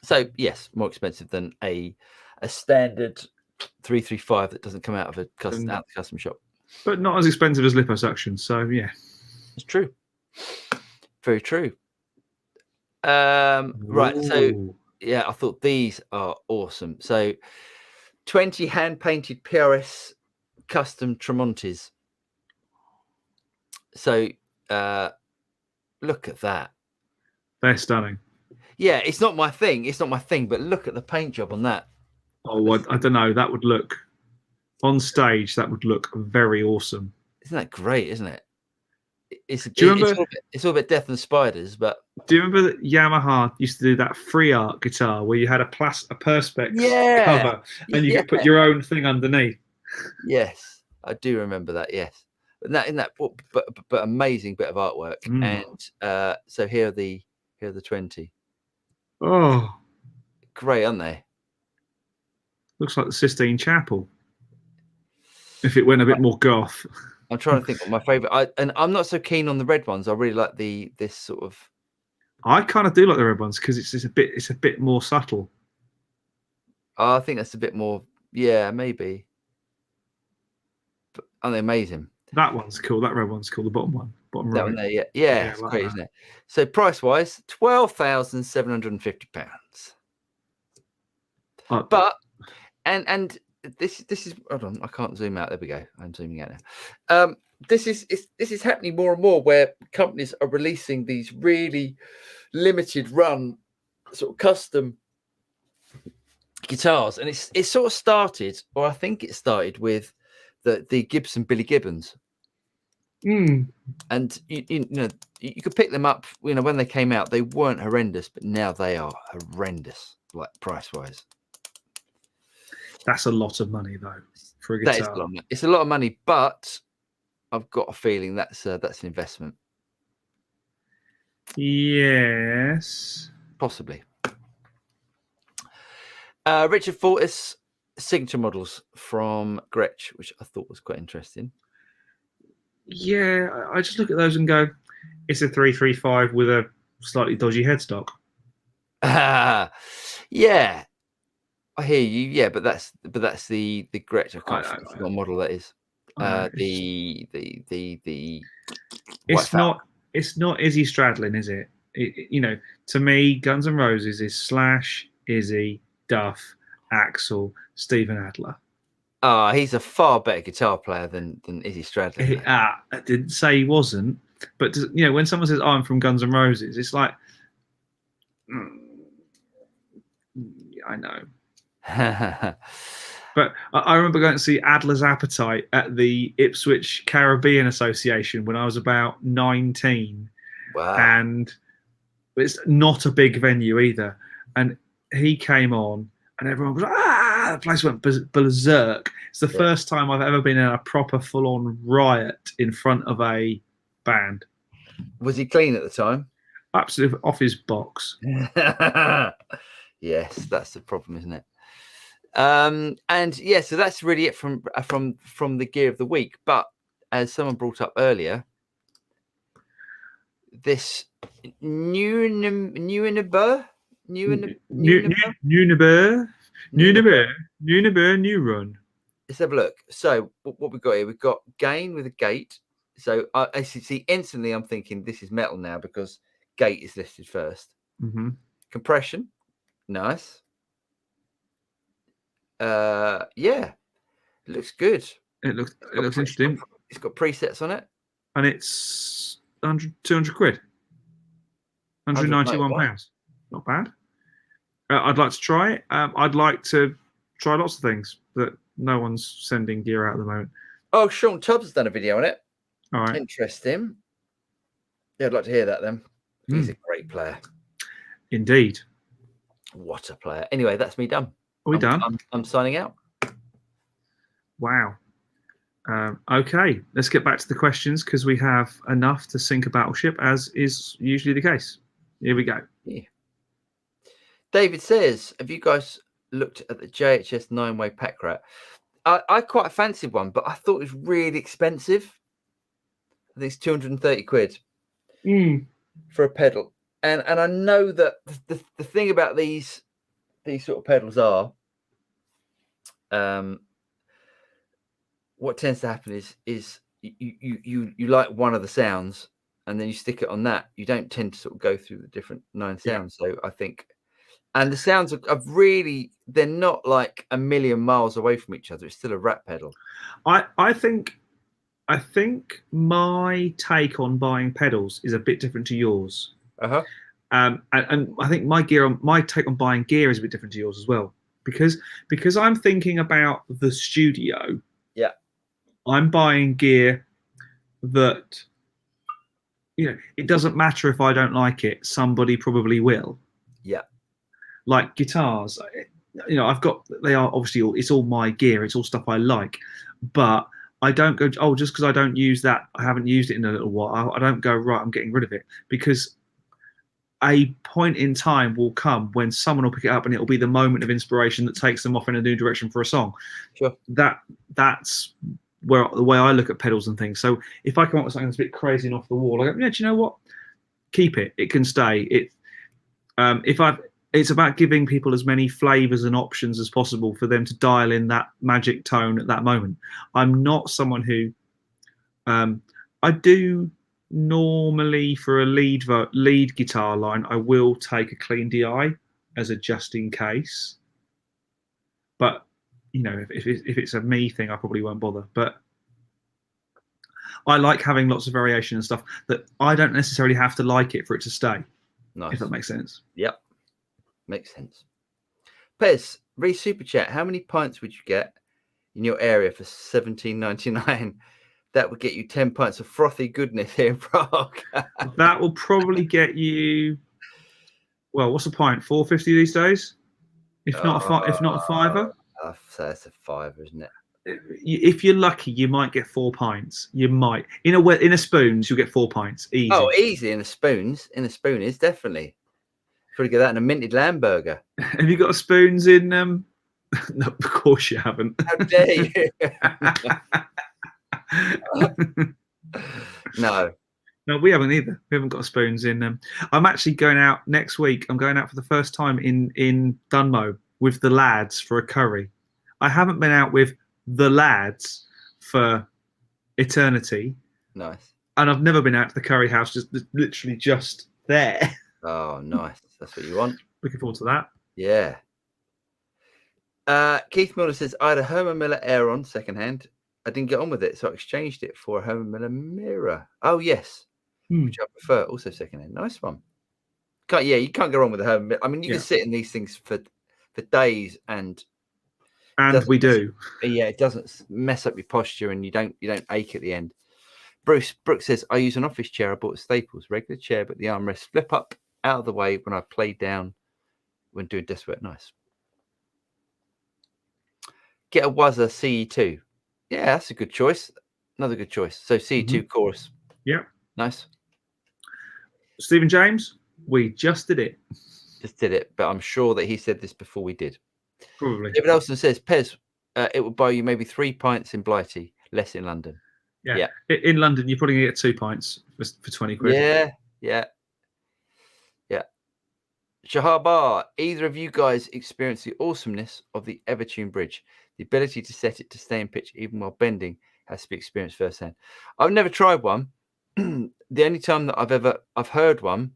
So yes, more expensive than a standard 335 that doesn't come out of the custom shop. But not as expensive as liposuction. So yeah, it's true. Very true. Right. So yeah, I thought these are awesome. So 20 hand painted PRS custom Tremontis. So look at that. They're stunning. Yeah, it's not my thing. But look at the paint job on that. Oh, I don't know. That would look on stage. That would look very awesome. Isn't that great? Isn't it? It's all a bit Death and Spiders, but do you remember that Yamaha used to do that free art guitar where you had a perspex cover and you could put your own thing underneath? Yes, I do remember that. Yes, but amazing bit of artwork. And so here are the 20. Oh, great, aren't they? Looks like the Sistine Chapel. If it went a bit more goth. I'm trying to think of my favorite. And I'm not so keen on the red ones. I really like this sort of. I kind of do like the red ones because it's a bit more subtle. I think that's a bit more. Yeah, maybe. But aren't they amazing? That one's cool. That red one's cool. The bottom one, bottom right. That one there, yeah, it's like great, isn't it? So price wise, £12,750. But and this is hold on, I can't zoom out. There we go. I'm zooming out now. This is happening more and more where companies are releasing these really limited run sort of custom guitars, and it sort of started, or I think it started with the Gibson Billy Gibbons. And you could pick them up. When they came out, they weren't horrendous, but now they are horrendous, like price wise. That's a lot of money, though, for a guitar. That is a lot of money. It's a lot of money, but I've got a feeling that's an investment. Yes, possibly. Richard Fortis signature models from Gretsch, which I thought was quite interesting. Yeah, I just look at those and go, it's a 335 with a slightly dodgy headstock. Yeah. I hear you, yeah, but that's the Gretsch. I can't forget what model that is. It's not Izzy Stradlin, is it? To me, Guns N' Roses is Slash, Izzy, Duff, Axl, Steven Adler. He's a far better guitar player than Izzy Stradlin. I didn't say he wasn't, but when someone says, "I'm from Guns N' Roses," it's like, I know. But I remember going to see Adler's Appetite at the Ipswich Caribbean Association when I was about 19. Wow. And it's not a big venue either. And he came on and everyone was the place went berserk. It's the first time I've ever been in a proper full-on riot in front of a band. Was he clean at the time? Absolutely off his box. Yes, that's the problem, isn't it? And yeah, so that's really it from the gear of the week. But as someone brought up earlier, this Nuniber new run. Let's have a look. So what we've got here, we've got gain with a gate. So I see instantly I'm thinking this is metal now because gate is listed first. Mm-hmm. Compression, nice. Yeah, it looks good. It looks interesting. It's got presets on it. and it's 200 quid, £191. Not bad. I'd like to try it. I'd like to try lots of things that no one's sending gear out at the moment. Oh, Sean Tubbs has done a video on it. All right. Interesting. Yeah, I'd like to hear that then. He's a great player. Indeed. What a player. Anyway, that's me done. Are we done? I'm signing out. Wow. Okay, let's get back to the questions because we have enough to sink a battleship, as is usually the case. Here we go. Yeah. David says, have you guys looked at the JHS 9-way pack rat? I quite fancied one, but I thought it was really expensive. I think it's 230 quid for a pedal. And I know that the thing about these sort of pedals are, what tends to happen is you like one of the sounds and then you stick it on that. You don't tend to sort of go through the different 9 sounds. So I think, and the sounds are really, they're not like a million miles away from each other. It's still a rat pedal. I think my take on buying pedals is a bit different to yours. And I think my take on buying gear is a bit different to yours as well, because I'm thinking about the studio. Yeah, I'm buying gear that, it doesn't matter if I don't like it, somebody probably will. Yeah, like guitars, they are obviously it's all my gear, it's all stuff I like, but I don't go, just because I don't use that, I haven't used it in a little while, I don't go, right, I'm getting rid of it, because a point in time will come when someone will pick it up and it'll be the moment of inspiration that takes them off in a new direction for a song. Sure. That's where the way I look at pedals and things. So if I come up with something that's a bit crazy and off the wall, I go, yeah, do you know what? Keep it. It can stay. It's about giving people as many flavors and options as possible for them to dial in that magic tone at that moment. I'm not someone who, I do normally for a lead guitar line, I will take a clean DI as a just in case. But if it's a me thing, I probably won't bother. But I like having lots of variation and stuff that I don't necessarily have to like it for it to stay. Nice. If that makes sense. Yep. Makes sense. Pez, super chat. How many pints would you get in your area for $17.99? That would get you 10 pints of frothy goodness here in Prague. That will probably get you. Well, what's a pint? $4.50 these days. If not a fiver. I'd say it's a fiver, isn't it? If you're lucky, you might get 4 pints. You might in a spoons, you'll get 4 pints. Easy. Oh, easy in a spoons. In a spoon is definitely. Probably get that in a minted lamb burger. Have you got spoons in? No, of course you haven't. How dare you? No, we haven't either. We haven't got spoons in. I'm actually going out next week. I'm going out for the first time in Dunmow with the lads for a curry. I haven't been out with the lads for eternity. Nice. And I've never been out to the curry house, literally just there. Oh, nice. That's what you want. Looking forward to that. Yeah. Keith Miller says, I had a Herman Miller Aeron secondhand. I didn't get on with it, so I exchanged it for a Herman Miller Mirror. Oh, yes. Which I prefer, also secondhand. Nice one. You can't go wrong with a Herman Miller. I mean, you can sit in these things for days and we do. Yeah, it doesn't mess up your posture and you don't ache at the end. Brooks says, I use an office chair I bought at Staples, regular chair, but the armrests flip up out of the way when I play down when doing desk work. Nice. Get a Wazza CE2. Yeah, that's a good choice. Another good choice. So CE2 chorus. Yeah. Nice. Stephen James, we just did it. But I'm sure that he said this before we did. Probably. David Elson says, Pez, it would buy you maybe 3 pints in Blighty, less in London. Yeah. In London, you're probably going to get 2 pints for 20 quid. Yeah. Shahabar, either of you guys experience the awesomeness of the Evertune bridge? The ability to set it to stay in pitch even while bending has to be experienced firsthand. I've never tried one. The only time that I've heard one,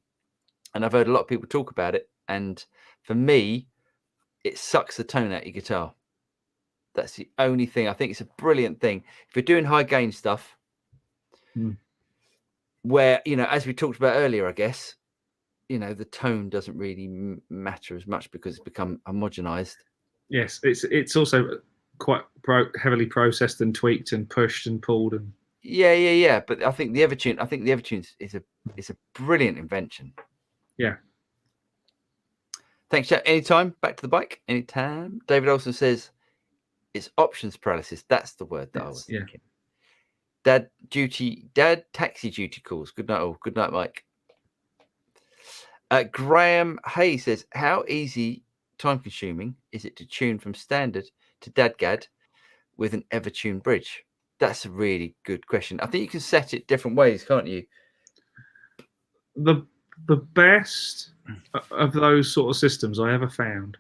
and I've heard a lot of people talk about it, and for me, it sucks the tone out of your guitar. That's the only thing. I think it's a brilliant thing. If you're doing high gain stuff, where, you know, as we talked about earlier, I guess, you know, the tone doesn't really matter as much because it's become homogenized. Yes, it's also quite heavily processed and tweaked and pushed and pulled and. Yeah. But I think the Evertune is a brilliant invention. Yeah. Thanks, chat. Anytime. Back to the bike. Anytime. David Olson says it's options paralysis. That's the word that I was thinking. Dad taxi duty calls. Good night all. Good night, Mike. Graham Hay says, how easy, time consuming is it to tune from standard to DADGAD with an Evertune bridge? That's a really good question. I think you can set it different ways, can't you? The best of those sort of systems I ever found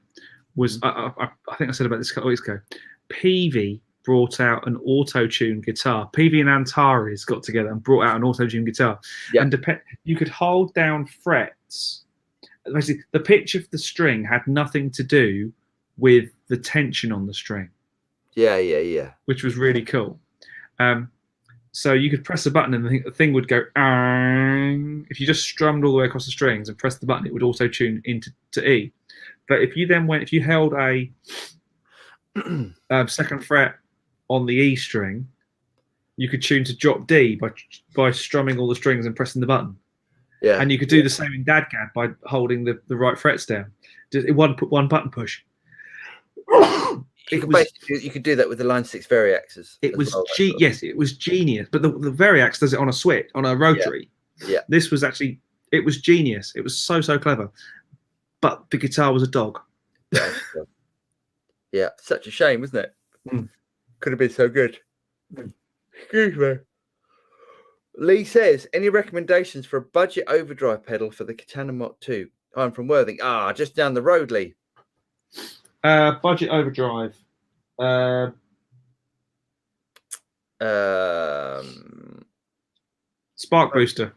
was, I think I said about this a couple of weeks ago, Peavey brought out an auto-tune guitar. Peavey and Antares got together and brought out an auto-tune guitar. Yeah. And you could hold down frets. Basically, the pitch of the string had nothing to do with the tension on the string. Yeah. Which was really cool. So you could press a button and the thing would go. If you just strummed all the way across the strings and pressed the button, it would auto-tune into E. But if you held a second fret on the E string, you could tune to drop D by strumming all the strings and pressing the button. Yeah. And you could do the same in DADGAD by holding the right frets down. Just one button push. You could do that with the Line 6 Variaxes. It was it was genius. But the Variax does it on a switch, on a rotary. Yeah. This was actually, it was genius. It was so clever. But the guitar was a dog. Yeah, such a shame, isn't it? Could have been so good. Excuse me. Lee says, any recommendations for a budget overdrive pedal for the Katana Mach 2? I'm from Worthing. Just down the road, Lee. Budget overdrive. Spark booster.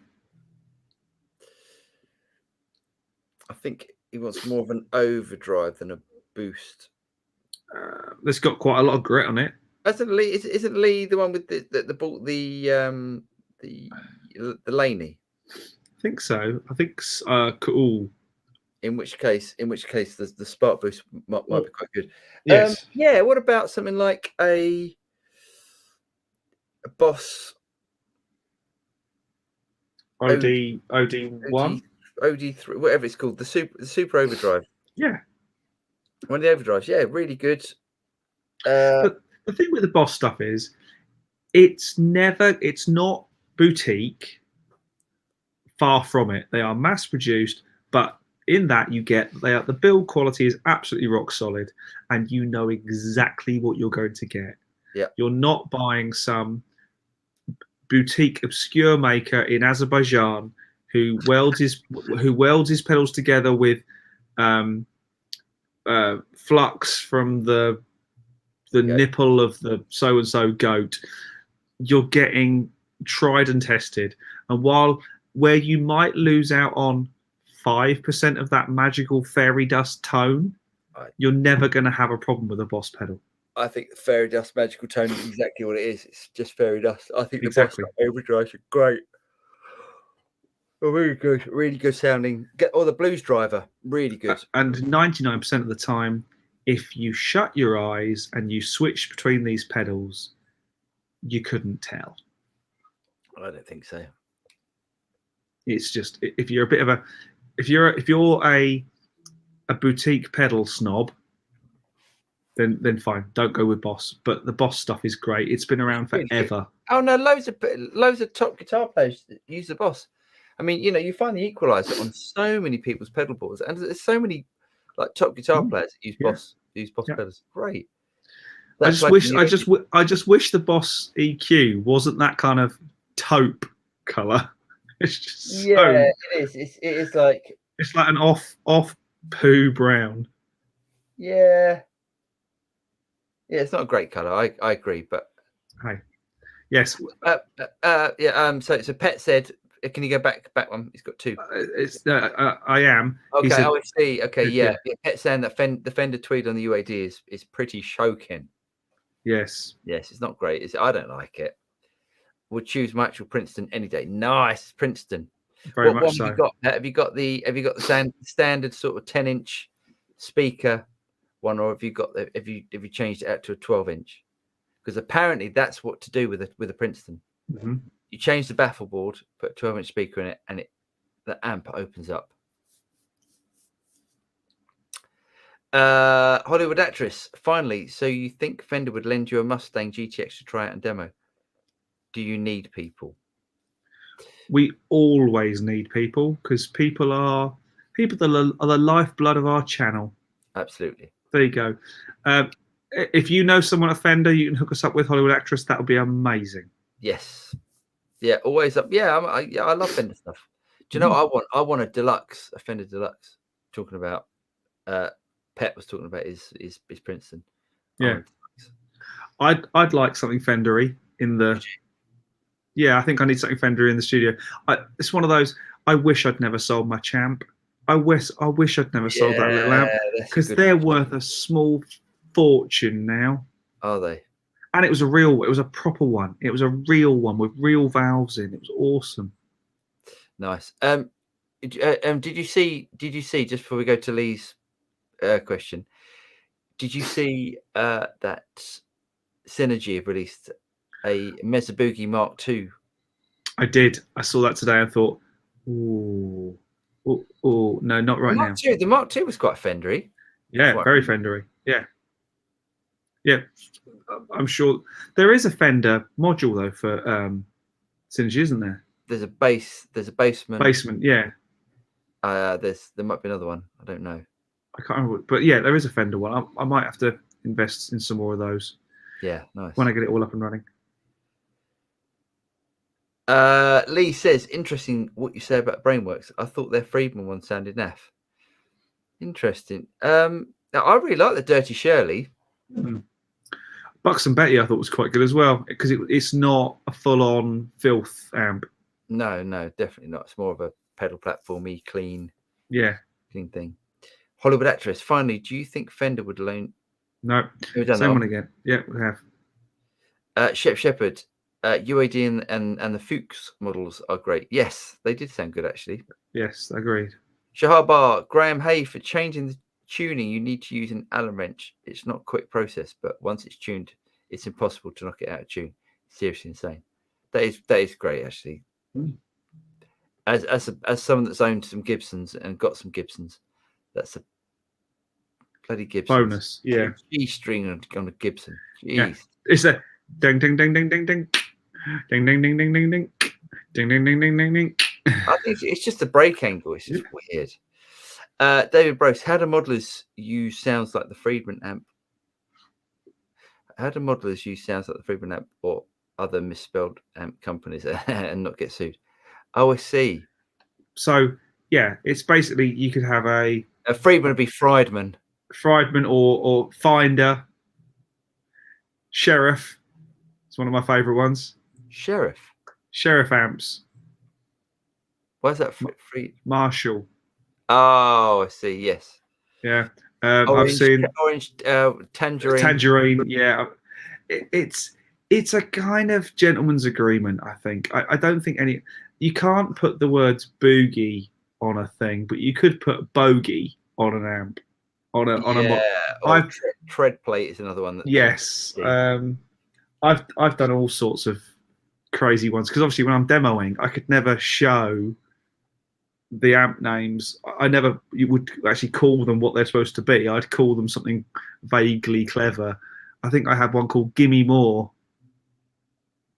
I think he wants more of an overdrive than a boost. It's got quite a lot of grit on it. Isn't Lee the one with the Laney? I think so. I think cool. In which case, the spark boost might be quite good. Yes. What about something like a Boss OD1, OD3, whatever it's called, the super overdrive. Yeah. One of the overdrives. Yeah, really good. But the thing with the Boss stuff is, it's not boutique. Far from it. They are mass produced, but in that the build quality is absolutely rock solid, and you know exactly what you're going to get. Yeah, you're not buying some boutique obscure maker in Azerbaijan who welds his pedals together with flux from the nipple of the so and so goat. You're getting tried and tested, and where you might lose out on 5% of that magical fairy dust tone, you're never going to have a problem with a Boss pedal. I think the fairy dust magical tone is exactly what it is. It's just fairy dust. I think exactly. The Boss overdrives are great. Really good sounding. The blues driver, really good. And 99% of the time, if you shut your eyes and you switch between these pedals, you couldn't tell. I don't think so. It's just, if you're a boutique pedal snob, then fine, don't go with Boss. But the Boss stuff is great. It's been around forever. Oh no, loads of top guitar players use the Boss. I mean, you find the equalizer on so many people's pedal boards, and there's so many like top guitar players that use Boss pedals. Great. I just wish the Boss EQ wasn't that kind of taupe color. It's just it is. It is like, it's like an off poo brown. Yeah, it's not a great color. I agree, but hey, yes. So Pet said, can you go back one? He's got two. I am. Okay. I see. Okay. Yeah. Pet saying that the Fender Tweed on the UAD is pretty shocking. Yes. It's not great. I don't like it. Would choose my actual Princeton any day. Nice, Princeton. Very What much one so. have you got? Have you got the standard sort of 10-inch speaker one, or have you changed it out to a 12-inch? Because apparently that's what to do with a Princeton. Mm-hmm. You change the baffle board, put a 12-inch speaker in it, and the amp opens up. Hollywood actress, finally. So you think Fender would lend you a Mustang GTX to try out and demo? Do you need people? We always need people, because people are the lifeblood of our channel. Absolutely. There you go. If you know someone at Fender, you can hook us up with Hollywood actress. That would be amazing. Yes. Yeah, always up. Yeah, I love Fender stuff. Do you know what I want? I want a Fender Deluxe. Talking about, Pet was talking about his Princeton. Yeah, I'd like something Fendery in the. Yeah, I think I need something Fendery in the studio. It's one of those. I wish I'd never sold my Champ. I wish I'd never sold that little amp, because they're worth a small fortune now. Are they? And it was a proper one. It was a real one with real valves in. It was awesome. Nice. Did you see just before we go to Lee's question? Did you see that Synergy have released a Mesa Boogie Mark II? I did. I saw that today and thought, ooh, no, not right now. The Mark II was quite Fendery. Yeah, very Fendery. Yeah. Yeah. I'm sure there is a Fender module though for Synergy, isn't there? There's a basement. Basement, yeah. There might be another one. I don't know. I can't remember, but yeah, there is a Fender one. I might have to invest in some more of those. Yeah, nice. When I get it all up and running. Lee says, interesting what you say about Brainworks. I thought their Friedman one sounded naff. Interesting. Now I really like the Dirty Shirley. Buxton Betty I thought was quite good as well, because it's not a full-on filth amp. No, definitely not. It's more of a pedal platformy, clean thing. Hollywood actress, finally, do you think Fender would loan? No, same one again. Yeah, we have. Shep Shepherd, UAD and the Fuchs models are great. Yes, they did sound good actually. Yes, agreed. Shahar Bar, Graham Hay, for changing the tuning, you need to use an Allen wrench. It's not a quick process, but once it's tuned, it's impossible to knock it out of tune. Seriously insane. That is great actually. As someone that's owned some Gibsons and got some Gibsons, that's a bloody Gibson bonus. Yeah, G string on a Gibson. Jeez. Yeah. It's a ding ding ding ding ding ding ding ding ding ding ding ding ding ding ding ding ding ding. I think it's just the break angle. It's just weird. David Brose, how do modelers use sounds like the Friedman amp? How do modelers use sounds like the Friedman amp or other misspelled amp companies and not get sued? Oh, I see. So yeah, it's basically you could have a Friedman would be Friedman or Finder. Sheriff. It's one of my favourite ones. Sheriff amps. Why is that free? Marshall. Oh, I see. Yes. Yeah. Orange, I've seen orange tangerine. Tangerine. Yeah. It's a kind of gentleman's agreement. I think. I don't think you can't put the words boogie on a thing, but you could put bogey on an amp. Tread plate is another one. Yes. I've done all sorts of crazy ones, because obviously when I'm demoing, I could never show the amp names. You would actually call them what they're supposed to be. I'd call them something vaguely clever. I think I had one called Gimme More.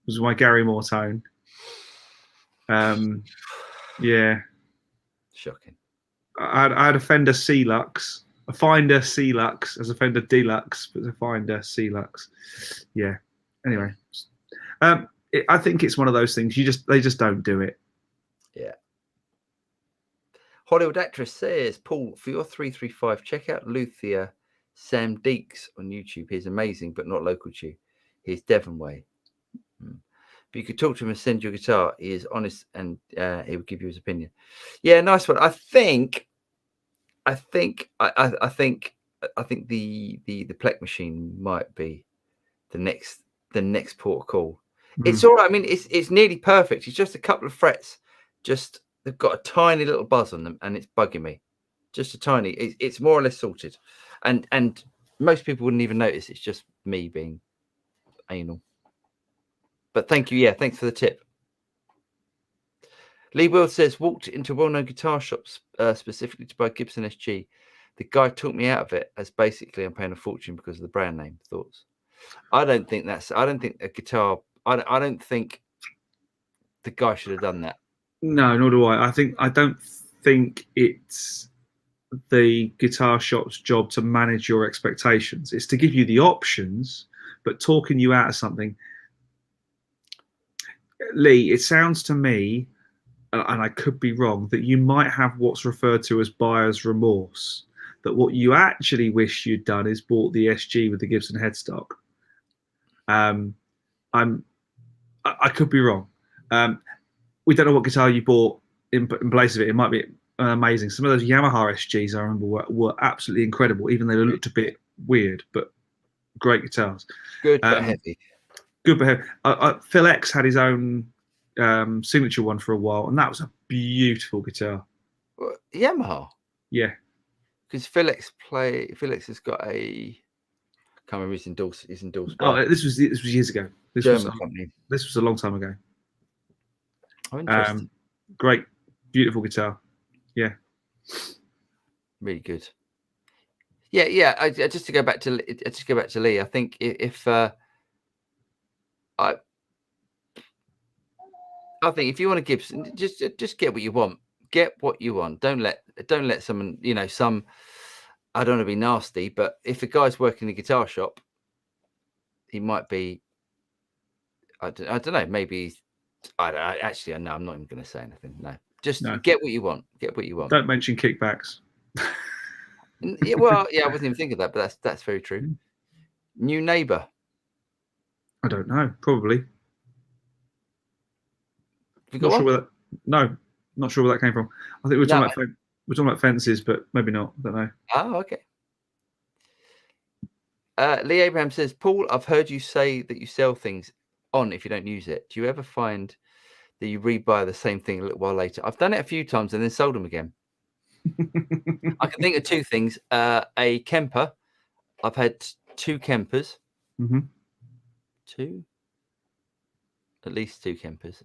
It was my Gary Moore tone. Yeah. Shocking. I had a Fender C-Lux. A Finder C-Lux as a Fender Deluxe, but a Finder C-Lux. Yeah. Anyway, I think it's one of those things. They just don't do it. Yeah. Hollywood actress says, Paul, for your 335, check out Luthier Sam Deeks on YouTube. He's amazing, but not local to you. He's Devon way. But you could talk to him and send your guitar. He is honest, and he will give you his opinion. Yeah, nice one. I think the Plek machine might be the next port of call. It's all right. I mean, it's nearly perfect. It's just a couple of frets. Just they've got a tiny little buzz on them, and it's bugging me. Just a tiny. It's more or less sorted, and most people wouldn't even notice. It's just me being anal. But thank you. Yeah, thanks for the tip. Lee Will says, walked into well-known guitar shops specifically to buy Gibson SG. The guy talked me out of it as basically I'm paying a fortune because of the brand name. Thoughts? I don't think a guitar. I don't think the guy should have done that. No, nor do I. I don't think it's the guitar shop's job to manage your expectations. It's to give you the options, but talking you out of something. Lee, it sounds to me, and I could be wrong, that you might have what's referred to as buyer's remorse. That what you actually wish you'd done is bought the SG with the Gibson headstock. I could be wrong. We don't know what guitar you bought in place of it. It might be amazing. Some of those Yamaha SGs I remember were absolutely incredible, even though they looked a bit weird, but great guitars. Good but heavy. Good but heavy. Phil X had his own signature one for a while, and that was a beautiful guitar. Yamaha? Yeah. Because Felix has got a. I can't remember his endorsed. Oh, this was years ago. This German company. This was a long time ago. Oh, interesting. Great, beautiful guitar. Yeah. Really good. Yeah. Just to go back to Lee. I think if if you want a Gibson, just get what you want. Get what you want. Don't let someone, I don't want to be nasty, but if a guy's working in a guitar shop, he might be. I don't know. Maybe. No, I'm not even going to say anything. No, just get what you want. Get what you want. Don't mention kickbacks. Yeah, well, yeah, I wasn't even thinking of that, but that's very true. New neighbor. I don't know. Probably. Not sure where that came from. I think we're talking about fences, but maybe not. I don't know. Oh, okay. Lee Abraham says, Paul, I've heard you say that you sell things on if you don't use it. Do you ever find that you rebuy the same thing a little while later? I've done it a few times and then sold them again. I can think of two things. A Kemper. I've had two Kempers. Mm-hmm. At least two Kempers.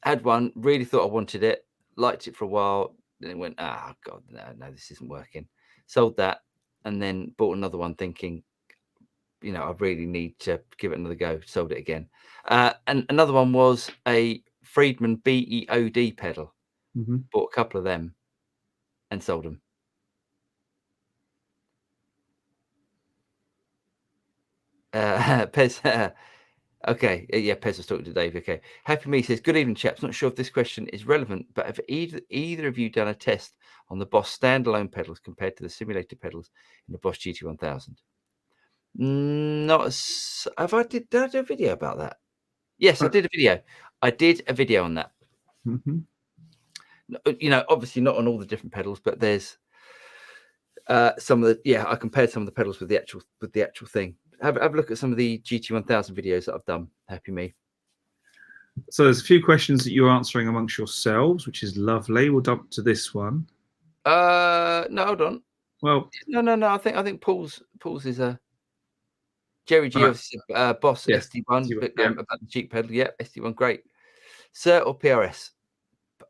Had one, really thought I wanted it, liked it for a while, then it went, God, no, this isn't working. Sold that, and then bought another one thinking, I really need to give it another go. Sold it again. And another one was a Friedman BEOD pedal. Mm-hmm. Bought a couple of them and sold them. Pez, okay, yeah, Pez was talking to Dave. Okay, Happy Me says, "Good evening, chaps. Not sure if this question is relevant, but have either of you done a test on the Boss standalone pedals compared to the simulated pedals in the Boss GT1000?" Not as. Did I do a video about that? Yes, I did a video. I did a video on that. Mm-hmm. Obviously not on all the different pedals, but there's some of the. Yeah, I compared some of the pedals with the actual thing. Have a look at some of the GT1000 videos that I've done. Happy Me. So there's a few questions that you're answering amongst yourselves, which is lovely. We'll jump to this one. No, hold on. Well, no. I think Paul's is a Jerry G. Boss SD1 about the cheap pedal. Yeah, SD1, great. Sir or PRS?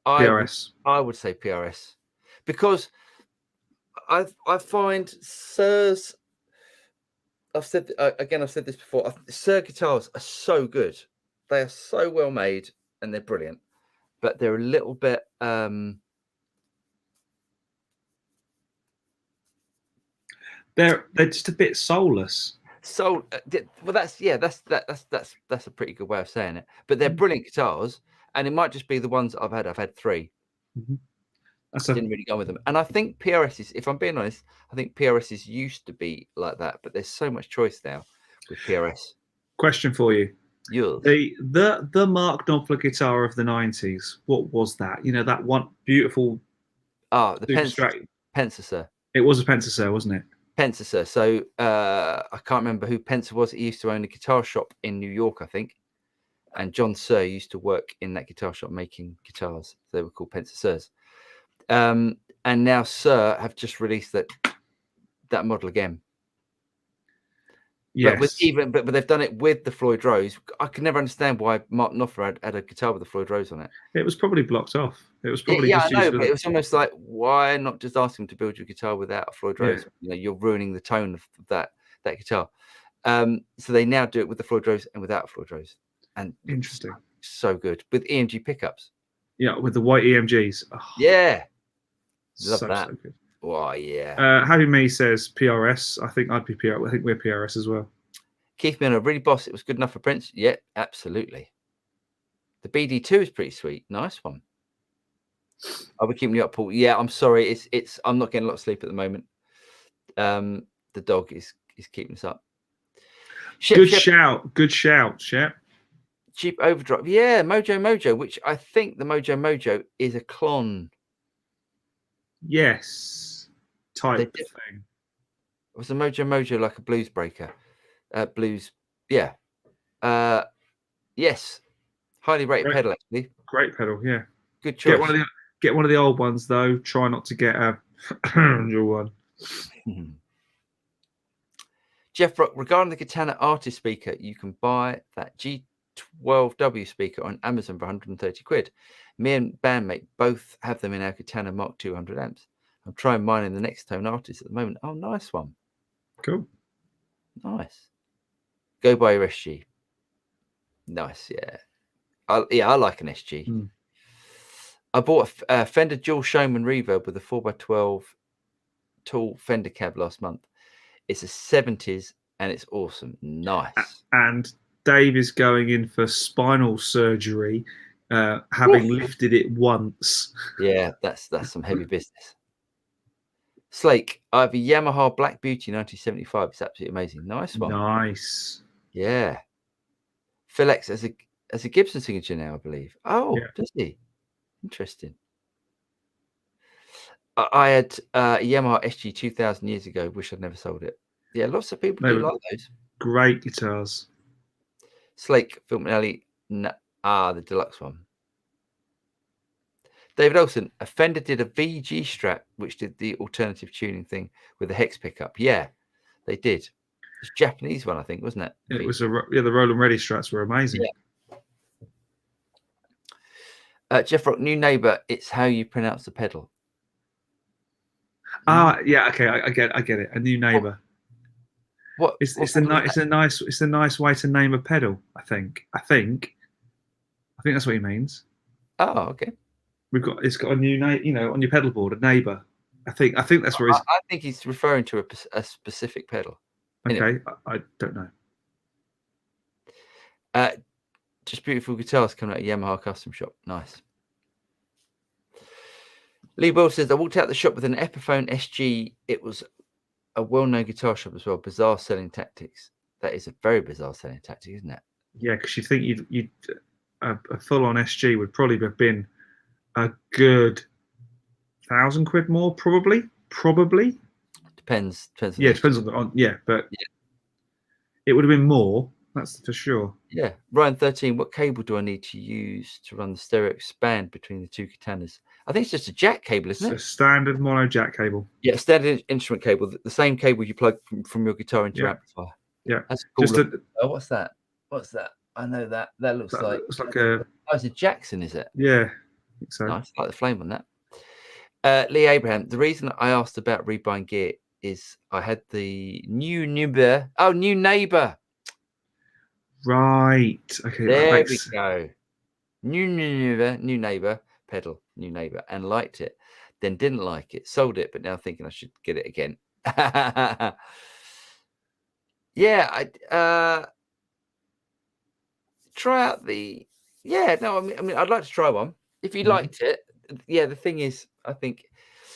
PRS. I would say PRS because I find Sirs. I've said this before. Sir guitars are so good. They are so well made and they're brilliant, but they're a little bit. They're just a bit soulless. Well, that's a pretty good way of saying it. But they're brilliant guitars, and it might just be the ones that I've had. I've had three. Mm-hmm. I didn't really go with them, and I think PRSs. If I'm being honest, I think PRSs used to be like that, but there's so much choice now with PRS. Question for you. Yours. The Mark Knopfler guitar of the 90s. What was that? That one beautiful. The Pencer, sir. It was a Pencer, wasn't it? Pencer, sir. So I can't remember who Pencer was. He used to own a guitar shop in New York, I think. And John Sir used to work in that guitar shop making guitars. They were called Pencer Sirs. And now Sir have just released that model again. Yes. But they've done it with the Floyd Rose. I could never understand why Mark Knopfler had a guitar with the Floyd Rose on it. It was probably blocked off. It was probably I know, but it was almost like, why not just ask him to build your guitar without a Floyd Rose? Yeah. You know, you're ruining the tone of that guitar. So they now do it with the Floyd Rose and without a Floyd Rose. And interesting. So good with EMG pickups. Yeah, with the white EMGs. Oh, yeah, love that. So good. Oh yeah. Happy Me says PRS. I think I'd be PRS. I think we're PRS as well. Keith Miller, really boss. It was good enough for Prince. Yeah, absolutely. The BD2 is pretty sweet. Nice one. I'll be keeping you up, Paul. Yeah, I'm sorry. It's. I'm not getting a lot of sleep at the moment. The dog is keeping us up. Good shout, Shep. Cheap Overdrive. Yeah, Mojo, which I think the Mojo is a clone. Yes. Type thing. Was the Mojo like a blues breaker? Blues. Yeah. Yes. Highly rated pedal, actually. Great pedal, yeah. Good choice. Get one of the old ones though. Try not to get a new one. Jeff Brock, regarding the Katana Artist speaker, you can buy that G12W speaker on Amazon for 130 quid. Me and bandmate both have them in our Katana Mark 200 amps. I'm trying mine in the Next Tone Artist at the moment. Oh, nice one. Cool. Nice. Go buy your SG. Nice, yeah. I like an SG. I bought a Fender Dual Showman Reverb with a 4x12 tall Fender cab last month. It's a 70s and it's awesome. Nice. And Dave is going in for spinal surgery, having lifted it once. Yeah, that's some heavy business. Slake, I have a Yamaha Black Beauty 1975. It's absolutely amazing. Nice one. Nice. Yeah. Phil X as a Gibson signature now, I believe. Oh, yeah. Does he? Interesting. I had a Yamaha SG 2000 years ago. Wish I'd never sold it. Yeah, lots of people do like those. Great guitars. Slake, Phil McNally. The deluxe one. David Olsen, a Fender did a VG Strat, which did the alternative tuning thing with the hex pickup. Yeah, they did. It's a Japanese one, I think, wasn't it? It was the Roland Ready Strats were amazing. Yeah. Jeff Rock, new neighbor. It's how you pronounce the pedal. Yeah, okay, I get it. A new neighbor. It's a nice way to name a pedal. I think that's what he means. Oh, okay. It's got a new name, on your pedal board, a neighbor. I think that's where he's. I think he's referring to a specific pedal. Okay, anyway. I don't know. Just beautiful guitars coming out of Yamaha Custom Shop. Nice. Lee Will says, I walked out the shop with an Epiphone SG. It was a well-known guitar shop as well. Bizarre selling tactics. That is a very bizarre selling tactic, isn't it? Yeah, because you think you'd a full-on SG would probably have been a good £1,000 more, probably. Depends. Yeah, depends on but it would have been more. That's for sure. Yeah. Ryan 13. What cable do I need to use to run the stereo expand between the two Katanas? I think it's just a jack cable, isn't it? A standard mono jack cable. Yeah, standard instrument cable. The same cable you plug from your guitar into your amplifier. Yeah. That's cool. What's that? I know that. That looks like a. Oh, it's a Jackson, is it? Yeah. I think so. Nice. I like the flame on that. Lee Abraham. The reason I asked about rebuying gear is I had the new neighbor. Oh, new neighbor. Right. Okay. There we go. New neighbor pedal, new neighbor, and liked it. Then didn't like it, sold it, but now thinking I should get it again. Yeah, I try out the. Yeah, no, I mean, I'd like to try one. If you liked it, yeah. The thing is, I think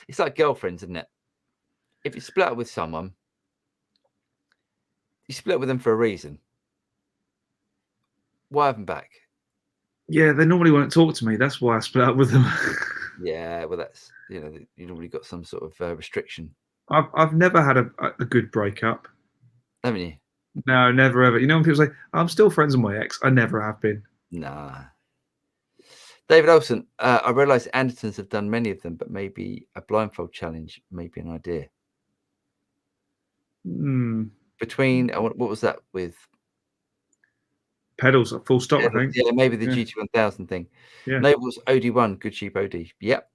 it's like girlfriends, isn't it? If you split up with someone, you split up with them for a reason. Why have them back? Yeah, they normally won't talk to me. That's why I split up with them. Yeah, well, that's you've already got some sort of restriction. I've never had a good breakup. Haven't you? No, never ever. You know when people say I'm still friends with my ex, I never have been. Nah. David Olson, I realise Andertons have done many of them, but maybe a blindfold challenge may be an idea. Between what was that with? Pedals at full stop, Pedals, I think. Yeah, maybe the GT1000 thing. Yeah. Noble's OD1, good cheap OD. Yep.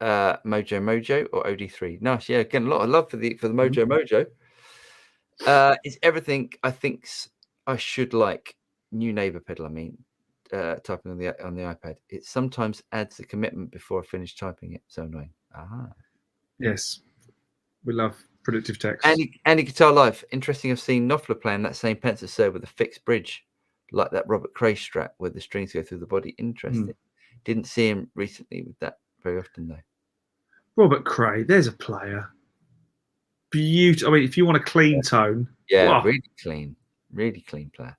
Mojo or OD3. Nice. Yeah, again, a lot of love for the Mojo. Is everything I think I should like new neighbor pedal. I mean, typing on the iPad. It sometimes adds the commitment before I finish typing it. So annoying. Yes, we love predictive text. Andy Guitar Live. Interesting. I've seen Knopfler playing that same pencil serve with a fixed bridge, like that Robert Cray Strat, where the strings go through the body. Interesting. Didn't see him recently with that very often though. Robert Cray, there's a player. Beautiful. I mean, if you want a clean tone, yeah, really clean player.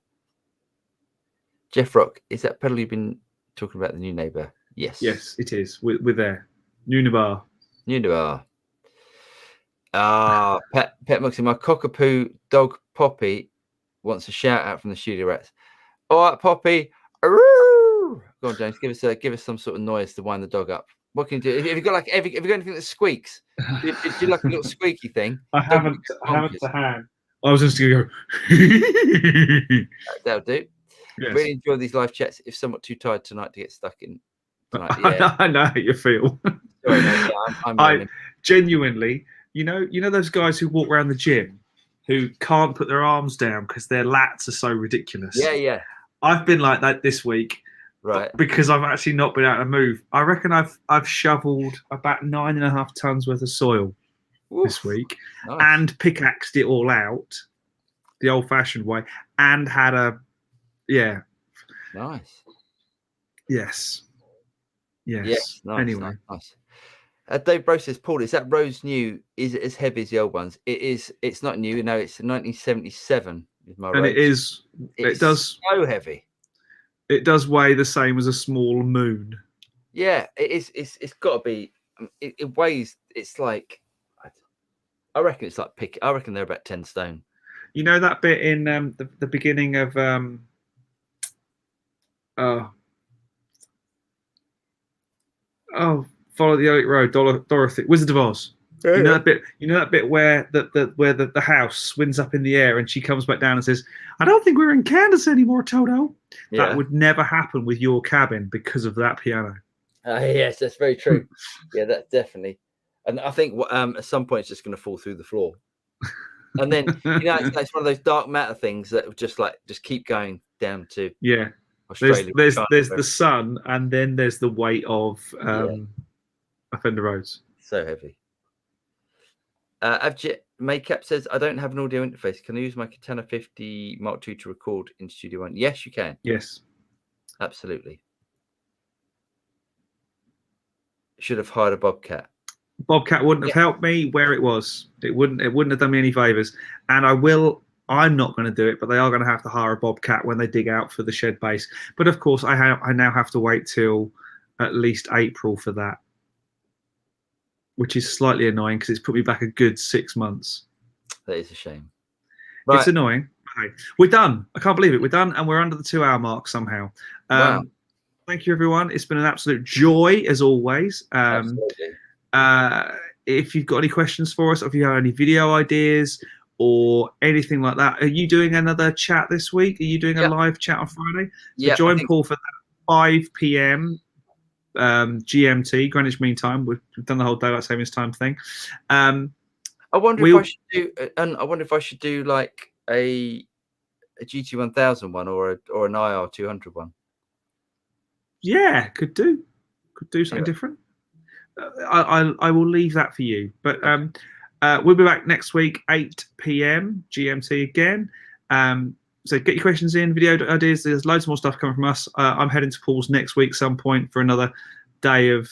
Jeff Rock, is that pedal you've been talking about, the new neighbor? Yes. Yes, it is. We're there. Nunibar. Pet Muxie, my cockapoo dog Poppy wants a shout out from the studio rats. All right, Poppy. Go on, James. Give us some sort of noise to wind the dog up. What can you do? Have you got anything that squeaks? Do like a little squeaky thing? I haven't to hand. I was just gonna go. That'll do. Yes. Really enjoy these live chats. If somewhat too tired tonight to get stuck in tonight. Yeah. I know how you feel. Sorry, no, I genuinely, you know those guys who walk around the gym who can't put their arms down because their lats are so ridiculous. Yeah. I've been like that this week. Right. Because I've actually not been able to move. I reckon I've shoveled about 9.5 tons worth of soil this week. Nice. And pickaxed it all out the old-fashioned way, and had nice. Yes. Nice, anyway. Nice. Dave Bro says, Paul, is that Rose new? Is it as heavy as the old ones? It is. It's not new. No, it's 1977 with my and Rose. It does so heavy. It does weigh the same as a small moon. Yeah, it is. It's got to be. It weighs. It's like. I reckon it's like I reckon they're about 10 stone. You know that bit in the beginning of Follow the Oak Road, Dorothy, Wizard of Oz. Yeah, you know that bit. You know that bit where the house swings up in the air and she comes back down and says, "I don't think we're in Kansas anymore, Toto." Yeah. That would never happen with your cabin because of that piano. Yes, that's very true. Yeah, that's definitely. And I think at some point it's just going to fall through the floor. And then it's one of those dark matter things that just keep going down to Australia. There's the sun, and then there's the weight of Fender Rhodes. So heavy. Abjit Makeup says, I don't have an audio interface. Can I use my Katana 50 Mark II to record in Studio One? Yes, you can. Yes. Absolutely. Should have hired a Bobcat. Bobcat wouldn't have helped me where it was. It wouldn't have done me any favors. And I'm not going to do it, but they are going to have to hire a Bobcat when they dig out for the shed base. But of course, I now have to wait till at least April for that, which is slightly annoying because it's put me back a good 6 months. That is a shame. Right. It's annoying. Okay. We're done. I can't believe it. We're done, and we're under the 2 hour mark somehow. Wow. Thank you, everyone. It's been an absolute joy, as always. Absolutely. If you've got any questions for us, or if you have any video ideas or anything like that, are you doing another chat this week? Are you doing a live chat on Friday? So join Paul for that 5 p.m. GMT, Greenwich Mean Time. We've done the whole daylight savings time thing. I wonder if I should do like a GT1000 one or an IR200 one. Yeah, could do something different. I will leave that for you. But we'll be back next week, 8 p.m. GMT again. So get your questions in, video ideas. There's loads more stuff coming from us. I'm heading to Paul's next week some point for another day of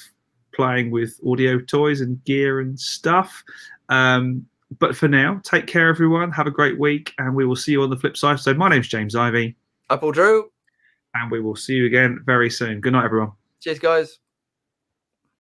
playing with audio toys and gear and stuff. But for now, take care, everyone. Have a great week, and we will see you on the flip side. So my name's James Ivy. I'm Paul Drew. And we will see you again very soon. Good night, everyone. Cheers, guys.